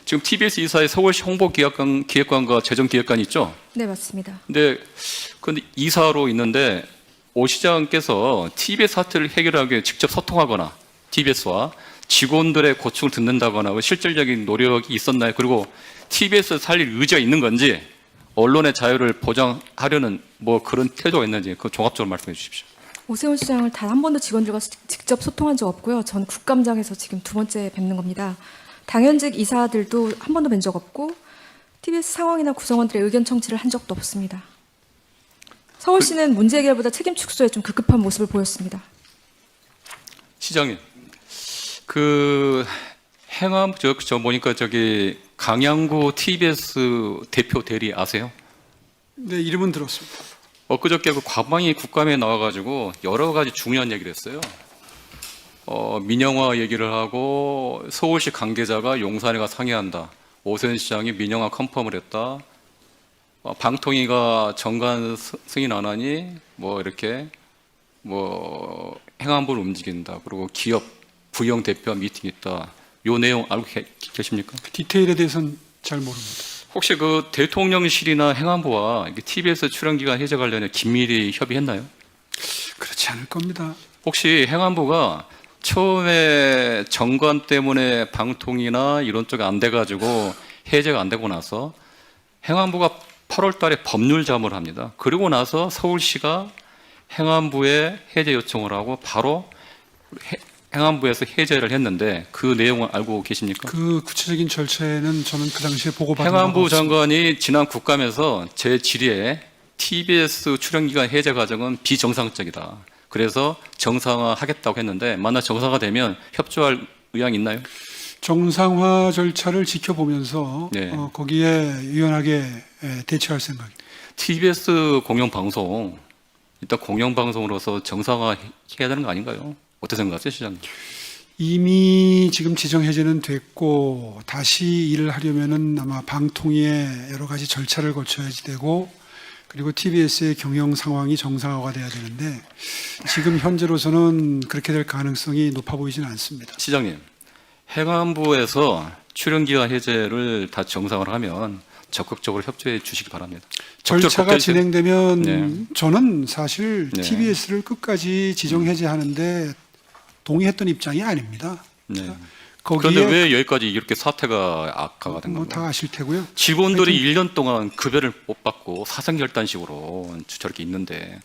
지금 TBS 이사에 서울시 홍보기획관과 재정기획관이 있죠? 네, 맞습니다. 근데 이사로 있는데 오 시장께서 TBS 사태를 해결하기 위해 직접 소통하거나 TBS와 직원들의 고충을 듣는다거나 실질적인 노력이 있었나요? 그리고 TBS 살릴 의지가 있는 건지 언론의 자유를 보장하려는 뭐 그런 태도가 있는지 그 종합적으로 말씀해 주십시오. 오세훈 시장을 단 한 번도 직원들과 직접 소통한 적 없고요. 전 국감장에서 지금 두 번째 뵙는 겁니다. 당연직 이사들도 한 번도 뵌 적 없고 TBS 상황이나 구성원들의 의견 청취를 한 적도 없습니다. 서울시는 문제 해결보다 책임 축소에 좀 급급한 모습을 보였습니다. 시장님, 그 행암 저 보니까 저기 강양구 TBS 대표 대리 아세요? 네, 이름은 들었습니다. 엊그저께 그 과방위 국감에 나와가지고 여러 가지 중요한 얘기를 했어요. 민영화 얘기를 하고 서울시 관계자가 용산에 가 상의한다. 오세훈 시장이 민영화 컨펌을 했다. 방통위가 정관 승인 안 하니 뭐 이렇게 뭐 행안부를 움직인다. 그리고 기업 부영 대표 미팅 있다. 요 내용 알고 계십니까? 디테일에 대해서는 잘 모릅니다. 혹시 그 대통령실이나 행안부와 TBS 출연기간 해제 관련해 긴밀히 협의했나요? 그렇지 않을 겁니다. 혹시 행안부가 처음에 정관 때문에 방통이나 이런 쪽이 안 돼가지고 해제가 안 되고 나서 행안부가 8월 달에 법률 자문을 합니다. 그리고 나서 서울시가 행안부에 해제 요청을 하고 바로 행안부에서 해제를 했는데 그 내용을 알고 계십니까? 그 구체적인 절차에는 저는 그 당시에 보고받은 바가 행안부 없습니다. 장관이 지난 국감에서 제 질의에 TBS 출연기간 해제 과정은 비정상적이다. 그래서 정상화하겠다고 했는데 만약 정상화되면 협조할 의향이 있나요? 정상화 절차를 지켜보면서 네. 거기에 유연하게 대처할 생각입니다. TBS 공영방송 일단 공영방송으로서 정상화해야 되는 거 아닌가요? 어떻게 생각하세요, 시장님? 이미 지금 지정 해제는 됐고 다시 일을 하려면은 아마 방통위의 여러 가지 절차를 거쳐야지 되고 그리고 TBS의 경영 상황이 정상화가 돼야 되는데 지금 현재로서는 그렇게 될 가능성이 높아 보이지는 않습니다. 시장님, 행안부에서 출연기간 해제를 다 정상화를 하면 적극적으로 협조해 주시기 바랍니다. 절차가 진행되면 네. 저는 사실 네. TBS를 끝까지 지정 해제하는데 동의했던 입장이 아닙니다. 네. 거기에 그런데 왜 여기까지 이렇게 사태가 악화가 된 건가요? 다 아실 테고요. 직원들이 1년 동안 급여를 못 받고 사생결단식으로 저렇게 있는데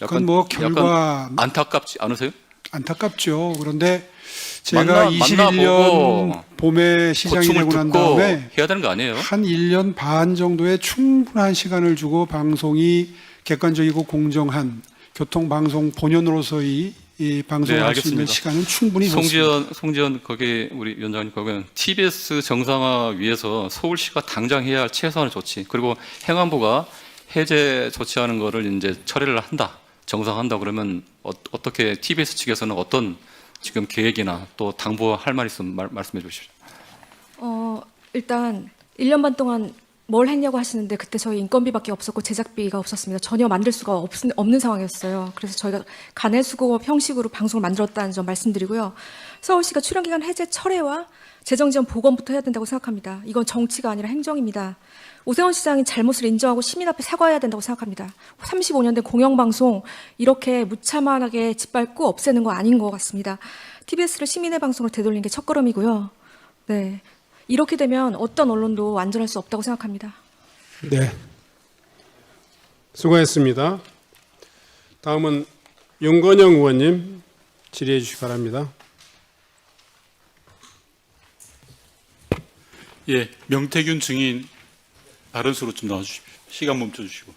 그건 뭐 결과 약간 안타깝지 않으세요? 안타깝죠. 그런데 제가 만나보고 21년 봄에 시장이 고충을 되고 난 듣고 다음에 해야 되는 거 아니에요? 한 1년 반 정도의 충분한 시간을 주고 방송이 객관적이고 공정한 교통방송 본연으로서의 이 방송을 네, 할 수 있는 알겠습니다. 시간은 충분히 줬습니다. 송지연 거기 우리 위원장님 거기는 TBS 정상화 위해서 서울시가 당장 해야 할 최소한의 조치, 그리고 행안부가 해제 조치하는 거를 이제 처리를 한다, 정상한다 그러면 어떻게 TBS 측에서는 어떤 지금 계획이나 또 당부할 말 있으면 말씀해 주십시오. 일단 1년 반 동안 뭘 했냐고 하시는데 그때 저희 인건비밖에 없었고 제작비가 없었습니다. 전혀 만들 수가 없는 상황이었어요. 그래서 저희가 간해수공업 형식으로 방송을 만들었다는 점 말씀드리고요. 서울시가 출연기간 해제 철회와 재정지원 복원부터 해야 된다고 생각합니다. 이건 정치가 아니라 행정입니다. 오세훈 시장이 잘못을 인정하고 시민 앞에 사과해야 된다고 생각합니다. 35년 된 공영방송 이렇게 무참하게 짓밟고 없애는 거 아닌 것 같습니다. TBS를 시민의 방송으로 되돌린 게 첫걸음이고요. 네, 이렇게 되면 어떤 언론도 완전할 수 없다고 생각합니다. 네. 수고했습니다. 다음은 윤건영 의원님 질의해 주시기 바랍니다. 예, 명태균 증인 다른 수로 좀 나와주십시오. 시간 멈춰주시고.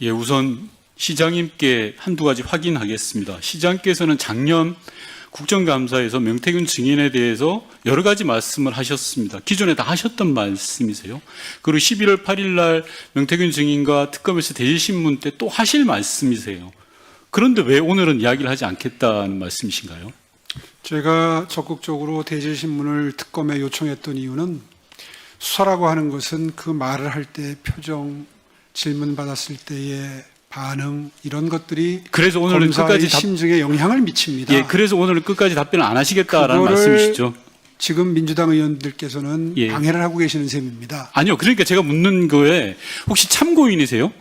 예, 우선 시장님께 한두 가지 확인하겠습니다. 시장께서는 작년 국정감사에서 명태균 증인에 대해서 여러 가지 말씀을 하셨습니다. 기존에 다 하셨던 말씀이세요. 그리고 11월 8일 날 명태균 증인과 특검에서 대질신문 때 또 하실 말씀이세요. 그런데 왜 오늘은 이야기를 하지 않겠다는 말씀이신가요? 제가 적극적으로 대질신문을 특검에 요청했던 이유는 수사라고 하는 것은 그 말을 할 때 표정, 질문 받았을 때의 반응 이런 것들이 그래서 오늘은 끝까지 심증에 영향을 미칩니다. 예, 그래서 오늘은 끝까지 답변을 안 하시겠다라는 그거를 말씀이시죠? 지금 민주당 의원들께서는 예. 방해를 하고 계시는 셈입니다. 아니요, 그러니까 제가 묻는 거에 혹시 참고인이세요?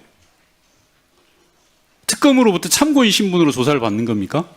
특검으로부터 참고인 신분으로 조사를 받는 겁니까?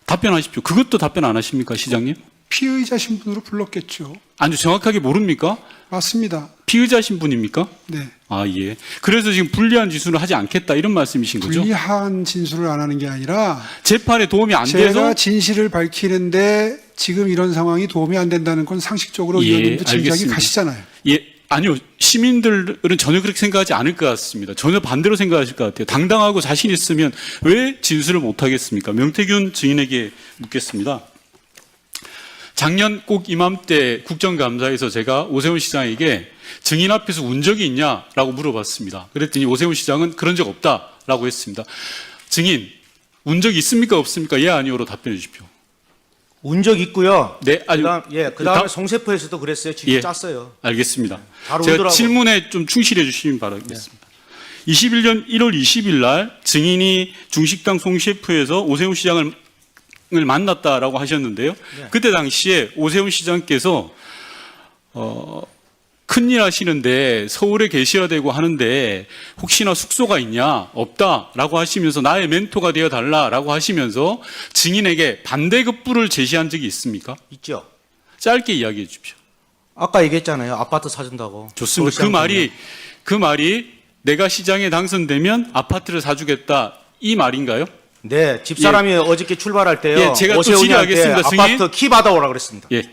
답변하십시오. 그것도 답변 안 하십니까, 시장님? 피의자 신분으로 불렀겠죠. 아니요, 정확하게 모릅니까? 맞습니다. 피의자 신분입니까? 네. 아, 예. 그래서 지금 불리한 진술을 하지 않겠다 이런 말씀이신 거죠? 불리한 진술을 안 하는 게 아니라 재판에 도움이 안 제가 돼서 진실을 밝히는데 지금 이런 상황이 도움이 안 된다는 건 상식적으로 예, 의원님도 짐작이 알겠습니다. 가시잖아요. 예, 아니요. 시민들은 전혀 그렇게 생각하지 않을 것 같습니다. 전혀 반대로 생각하실 것 같아요. 당당하고 자신 있으면 왜 진술을 못 하겠습니까? 명태균 증인에게 묻겠습니다. 작년 꼭 이맘때 국정감사에서 제가 오세훈 시장에게 증인 앞에서 운 적이 있냐라고 물어봤습니다. 그랬더니 오세훈 시장은 그런 적 없다라고 했습니다. 증인, 운 적이 있습니까? 없습니까? 예, 아니오로 답변해 주십시오. 운 적 있고요. 네, 아니, 그다음에 송세포에서도 그랬어요. 지금 예. 짰어요. 알겠습니다. 잘 제가 울더라고. 질문에 좀 충실해 주시면 바라겠습니다. 21년 1월 20일 날 증인이 중식당 송셰프에서 오세훈 시장을 만났다라고 하셨는데요. 네. 그때 당시에 오세훈 시장께서 큰일 하시는데 서울에 계셔야 되고 하는데 혹시나 숙소가 있냐? 없다라고 하시면서 나의 멘토가 되어 달라라고 하시면서 증인에게 반대급부를 제시한 적이 있습니까? 있죠. 짧게 이야기해 주십시오. 아까 얘기했잖아요. 아파트 사준다고. 좋습니다. 서울시장 그 말이 내가 시장에 당선되면 아파트를 사주겠다 이 말인가요? 네, 집사람이 어저께 출발할 때요. 예, 제가 또 오세훈이한테 질의하겠습니다, 승인. 아파트 키 받아오라 그랬습니다. 예,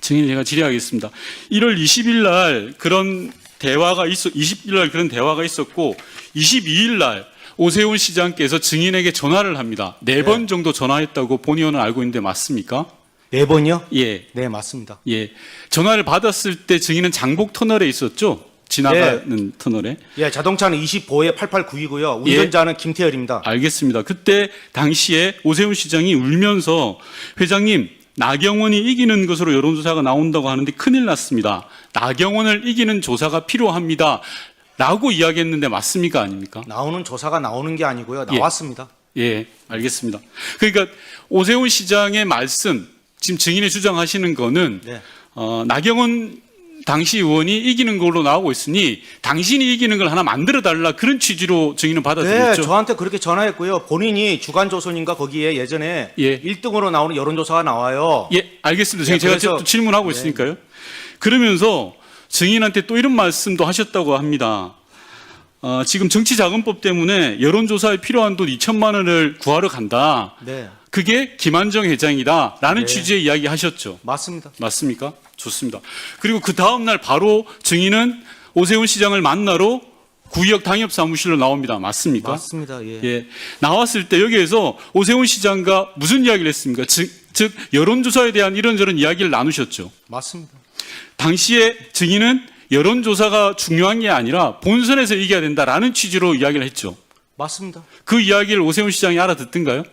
증인 제가 질의하겠습니다. 1월 20일 날 그런 대화가 20일 날 그런 대화가 있었고 22일 날 오세훈 시장께서 증인에게 전화를 합니다. 4번 정도 전화했다고 본 의원은 알고 있는데 맞습니까? 4번이요? 예, 네, 맞습니다. 예. 전화를 받았을 때 증인은 장복 터널에 있었죠? 지나가는 터널에. 예, 자동차는 25에 889이고요. 운전자는 김태열입니다. 알겠습니다. 그때 당시에 오세훈 시장이 울면서 회장님, 나경원이 이기는 것으로 여론조사가 나온다고 하는데 큰일 났습니다. 나경원을 이기는 조사가 필요합니다. 라고 이야기했는데 맞습니까? 아닙니까? 나오는 조사가 나오는 게 아니고요. 예. 나왔습니다. 예, 알겠습니다. 그러니까 오세훈 시장의 말씀, 지금 증인이 주장하시는 거는 네. 나경원 당시 의원이 이기는 걸로 나오고 있으니 당신이 이기는 걸 하나 만들어 달라 그런 취지로 증인은 네, 받아들였죠. 저한테 그렇게 전화했고요. 본인이 주간조선인가 거기에 예전에 예. 1등으로 나오는 여론조사가 나와요. 예, 알겠습니다. 예, 제가 그래서- 또 질문하고 네. 있으니까요. 그러면서 증인한테 또 이런 말씀도 하셨다고 합니다. 지금 정치자금법 때문에 여론조사에 필요한 돈 2천만 원을 구하러 간다. 네, 그게 김한정 회장이다라는 네. 취지의 이야기 하셨죠. 맞습니다. 맞습니까? 좋습니다. 그리고 그 다음날 바로 증인은 오세훈 시장을 만나러 구의역 당협사무실로 나옵니다. 맞습니까? 맞습니다. 예. 예. 나왔을 때 여기에서 오세훈 시장과 무슨 이야기를 했습니까? 즉 여론조사에 대한 이런저런 이야기를 나누셨죠. 맞습니다. 당시에 증인은 여론조사가 중요한 게 아니라 본선에서 이겨야 된다라는 취지로 이야기를 했죠. 맞습니다. 그 이야기를 오세훈 시장이 알아듣던가요?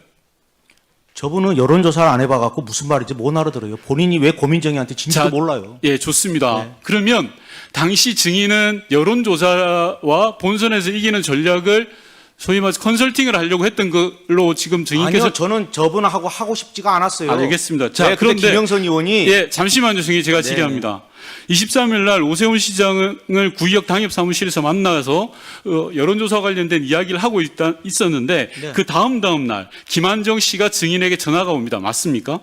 저분은 여론조사를 안 해봐갖고 무슨 말인지 못 알아들어요. 본인이 왜 고민정이한테 진지도 자, 몰라요. 예, 좋습니다. 네. 그러면 당시 증인은 여론조사와 본선에서 이기는 전략을 소위 말해서 컨설팅을 하려고 했던 걸로 지금 증인께서 아니요, 저는 저분하고 하고 싶지가 않았어요. 알겠습니다. 자, 네, 근데 그런데 김영선 의원이 예, 잠시만요, 증인 제가 네. 질의합니다. 23일 날 오세훈 시장을 구의역 당협사무실에서 만나서 여론조사 관련된 이야기를 하고 있었는데 네. 그 다음 날 김한정 씨가 증인에게 전화가 옵니다. 맞습니까?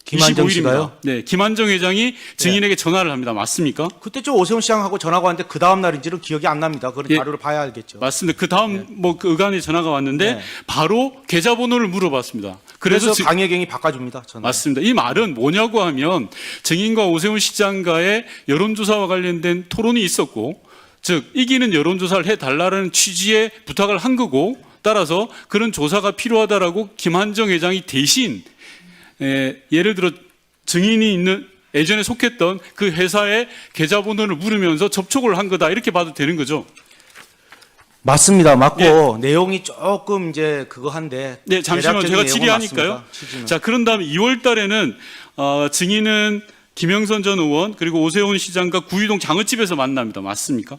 김한정 25일입니다. 씨가요? 네, 김한정 회장이 증인에게 전화를 합니다. 맞습니까? 그때 저 오세훈 시장하고 전화가 왔는데 그 다음 날인지는 기억이 안 납니다. 그런 예. 자료를 봐야 알겠죠. 맞습니다. 그 다음 그 의관에 전화가 왔는데 네. 바로 계좌번호를 물어봤습니다. 그래서 지금 강혜경이 바꿔줍니다. 전화. 맞습니다. 이 말은 뭐냐고 하면 증인과 오세훈 시장과의 여론조사와 관련된 토론이 있었고, 즉 이기는 여론조사를 해달라는 취지의 부탁을 한 거고, 따라서 그런 조사가 필요하다라고 김한정 회장이 대신 예를 들어 증인이 있는 예전에 속했던 그 회사의 계좌번호를 물으면서 접촉을 한 거다 이렇게 봐도 되는 거죠. 맞습니다. 맞고 내용이 조금 이제 그거 한데. 네, 잠시만 대략적인 제가 내용은 질의하니까요. 맞습니다. 취지는. 자, 그런 다음에 2월 달에는 증인은 김영선 전 의원 그리고 오세훈 시장과 구의동 장어집에서 만납니다. 맞습니까?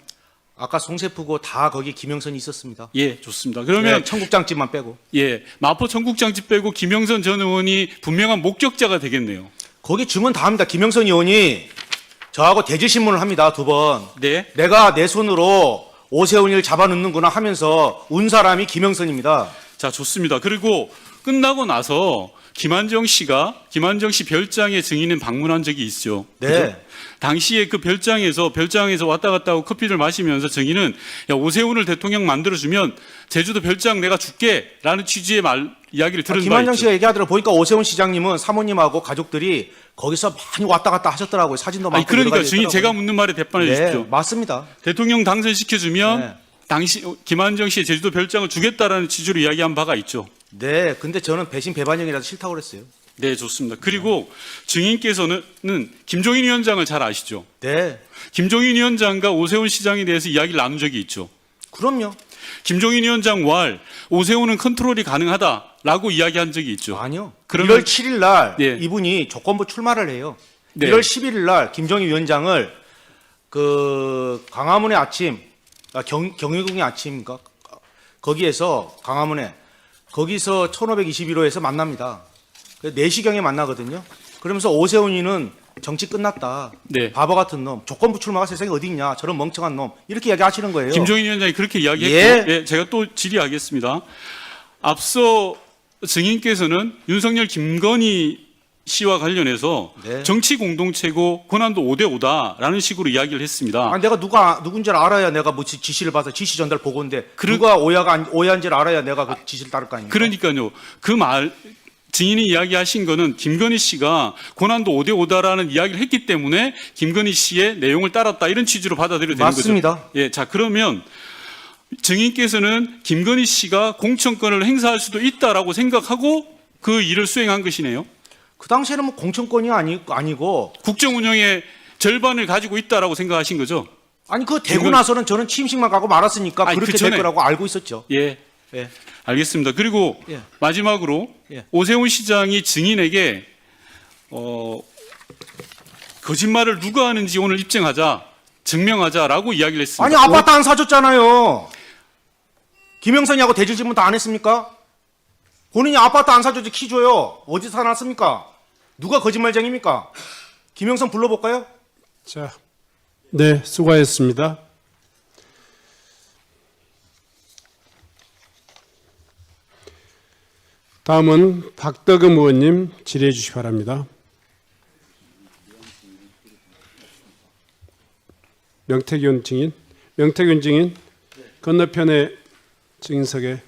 아까 송세프고 다 거기 김영선이 있었습니다. 예, 좋습니다. 그러면 네, 청국장집만 빼고. 예, 마포 청국장집 빼고 김영선 전 의원이 분명한 목격자가 되겠네요. 거기 증언 다 합니다. 김영선 의원이 저하고 대질신문을 합니다. 2번. 네. 내가 내 손으로 오세훈이를 잡아넣는구나 하면서 운 사람이 김영선입니다. 자, 좋습니다. 그리고 끝나고 나서 김한정 씨 별장에 증인은 방문한 적이 있죠. 네. 그죠? 당시에 그 별장에서 왔다 갔다 하고 커피를 마시면서 증인은 야, 오세훈을 대통령 만들어주면 제주도 별장 내가 줄게라는 취지의 이야기를 들은 바 김한정 있죠. 씨가 얘기하더라고 보니까 오세훈 시장님은 사모님하고 가족들이 거기서 많이 왔다 갔다 하셨더라고요. 사진도 많고. 그러니까 여러 가지 증인 제가 있더라고요. 묻는 말에 대답해 네, 주십시오. 맞습니다. 대통령 당선시켜주면 네. 당시 김한정 씨의 제주도 별장을 주겠다라는 취지로 이야기한 바가 있죠. 네, 근데 저는 배신 배반형이라서 싫다고 그랬어요. 네, 좋습니다. 그리고 증인께서는 김종인 위원장을 잘 아시죠? 네, 김종인 위원장과 오세훈 시장에 대해서 이야기를 나눈 적이 있죠. 그럼요. 김종인 위원장 오세훈은 컨트롤이 가능하다라고 이야기한 적이 있죠. 아니요. 그러면- 1월 7일 날 예. 이분이 조건부 출마를 해요. 네. 1월 11일 날 김종인 위원장을 그 광화문의 아침, 경희궁의 아침인가 거기에서 광화문에 거기서 1521호에서 만납니다. 4시경에 만나거든요. 그러면서 오세훈이는 정치 끝났다. 네. 바보 같은 놈. 조건부 출마가 세상에 어디 있냐. 저런 멍청한 놈. 이렇게 이야기하시는 거예요. 김종인 위원장이 그렇게 이야기했고, 예. 예, 제가 또 질의하겠습니다. 앞서 증인께서는 윤석열 김건희 씨와 관련해서 네. 정치 공동체고 권한도 5대5다라는 식으로 이야기를 했습니다. 아, 내가 누군지를 알아야 내가 뭐 지시를 받아 지시 전달 보고인데 그러- 누가 오해한지를 알아야 내가 그 지시를 따를 거 아닙니까? 그러니까요. 증인이 이야기하신 거는 김건희 씨가 권한도 5대5다라는 이야기를 했기 때문에 김건희 씨의 내용을 따랐다 이런 취지로 받아들여도 되는 맞습니다. 거죠. 예, 자 그러면 증인께서는 김건희 씨가 공천권을 행사할 수도 있다라고 생각하고 그 일을 수행한 것이네요. 그 당시에는 뭐 공천권이 아니고 국정 운영의 절반을 가지고 있다라고 생각하신 거죠. 아니 그 되고 김건- 나서는 저는 취임식만 가고 말았으니까 아니, 그렇게 그 전에- 될 거라고 알고 있었죠. 예, 예. 알겠습니다. 그리고 예. 마지막으로 예. 오세훈 시장이 증인에게 거짓말을 누가 하는지 오늘 입증하자, 증명하자라고 이야기를 했습니다. 아니 아파트 안 사줬잖아요. 김영선이하고 대질 질문 다 안 했습니까? 본인이 아파트 안 사줬지 키 줘요. 어디서 사놨습니까? 누가 거짓말쟁입니까? 김영선 불러볼까요? 자, 네, 수고하셨습니다. 다음은 박덕흠 의원님 질의해 주시기 바랍니다. 명태균 증인. 명태균 증인. 건너편에 증인석에.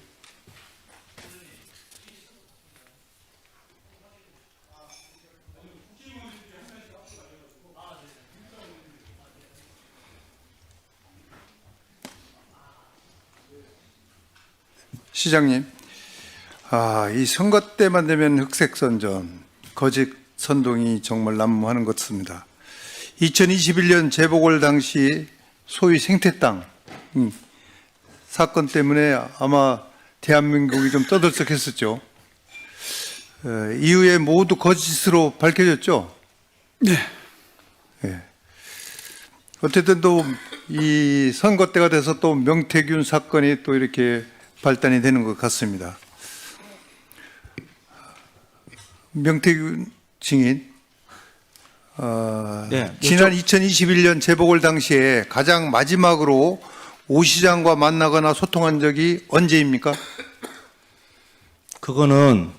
시장님, 이 선거 때만 되면 흑색선전, 거짓 선동이 정말 난무하는 것 같습니다. 2021년 재보궐 당시 소위 생태땅 사건 때문에 아마 대한민국이 좀 떠들썩했었죠. 이후에 모두 거짓으로 밝혀졌죠. 네. 어쨌든 또 이 선거 때가 돼서 또 명태균 사건이 또 이렇게 발단이 되는 것 같습니다. 명태균 증인, 네, 지난 2021년 재보궐 당시에 가장 마지막으로 오 시장과 만나거나 소통한 적이 언제입니까? 그거는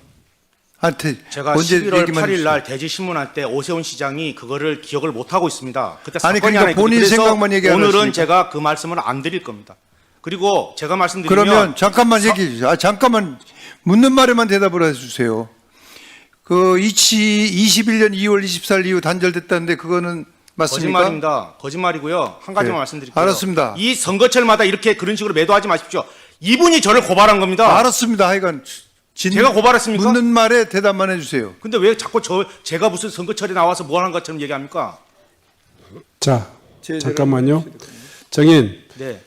제가 언제 11월 얘기만 8일 날 해주세요. 대지신문할 때 오세훈 시장이 그거를 기억을 못 하고 있습니다. 그때 아니, 사건이 그러니까 하나 있거든요. 본인 그래서 생각만 얘기하는 오늘은 것입니까? 제가 그 말씀을 안 드릴 겁니다. 그리고 제가 말씀드리면 그러면 잠깐만 얘기해 주세요. 잠깐만 묻는 말에만 대답을 해주세요. 그 21년 2월 24일 이후 단절됐다는데 그거는 맞습니까? 거짓말입니다. 거짓말이고요. 한 가지만 네. 말씀드릴게요. 알았습니다. 이 선거철마다 이렇게 그런 식으로 매도하지 마십시오. 이분이 저를 고발한 겁니다. 알았습니다. 하여간 제가 고발했습니까? 묻는 말에 대답만 해주세요. 근데 왜 자꾸 제가 무슨 선거철에 나와서 뭐 하는 것처럼 얘기합니까? 자, 잠깐만요. 정인, 네.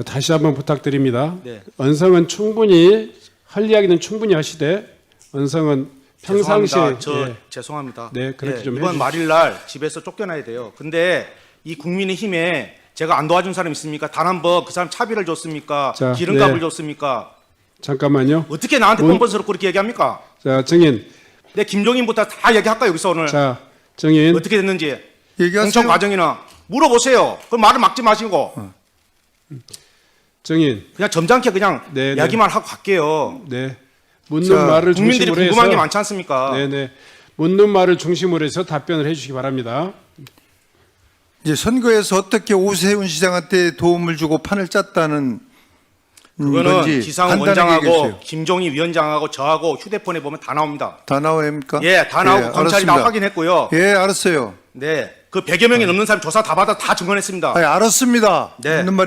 다시 한번 부탁드립니다. 네. 언성은 충분히 할 이야기는 충분히 하시되 언성은 평상시에 죄송합니다. 죄송합니다. 네, 그렇게 좀 이번 해주십시오. 말일날 집에서 쫓겨나야 돼요. 근데 이 국민의힘에 제가 안 도와준 사람 있습니까? 단 한 번 그 사람 차비를 줬습니까? 자, 기름값을 네. 줬습니까? 잠깐만요. 어떻게 나한테 뻔뻔스럽고 그렇게 얘기합니까? 자, 정인. 내 김종인부터 다 얘기할까 여기서 오늘? 자, 정인. 어떻게 됐는지 얘기하세요. 공천 과정이나 물어보세요. 그럼 말을 막지 마시고 정인. 그냥 점잖게 그냥 네, 네. 이야기만 하고 갈게요. 네. 묻는 자, 말을 국민들이 중심으로 해서 궁금한 게 많지 않습니까? 네네. 묻는 말을 중심으로 해서 답변을 해주시기 바랍니다. 이제 선거에서 어떻게 오세훈 시장한테 도움을 주고 판을 짰다는 그거는 건지 기상훈 간단하게 원장하고 얘기해주세요. 김종희 위원장하고 저하고 휴대폰에 보면 다 나옵니다. 다 나옵니까? 예, 다 나오고 검찰이 알았습니다. 다 확인했고요. 예, 알았어요. 네, 그 100여 명이 넘는 사람 조사 다 받아 다 증언했습니다. 알았습니다. 네. 묻는 말에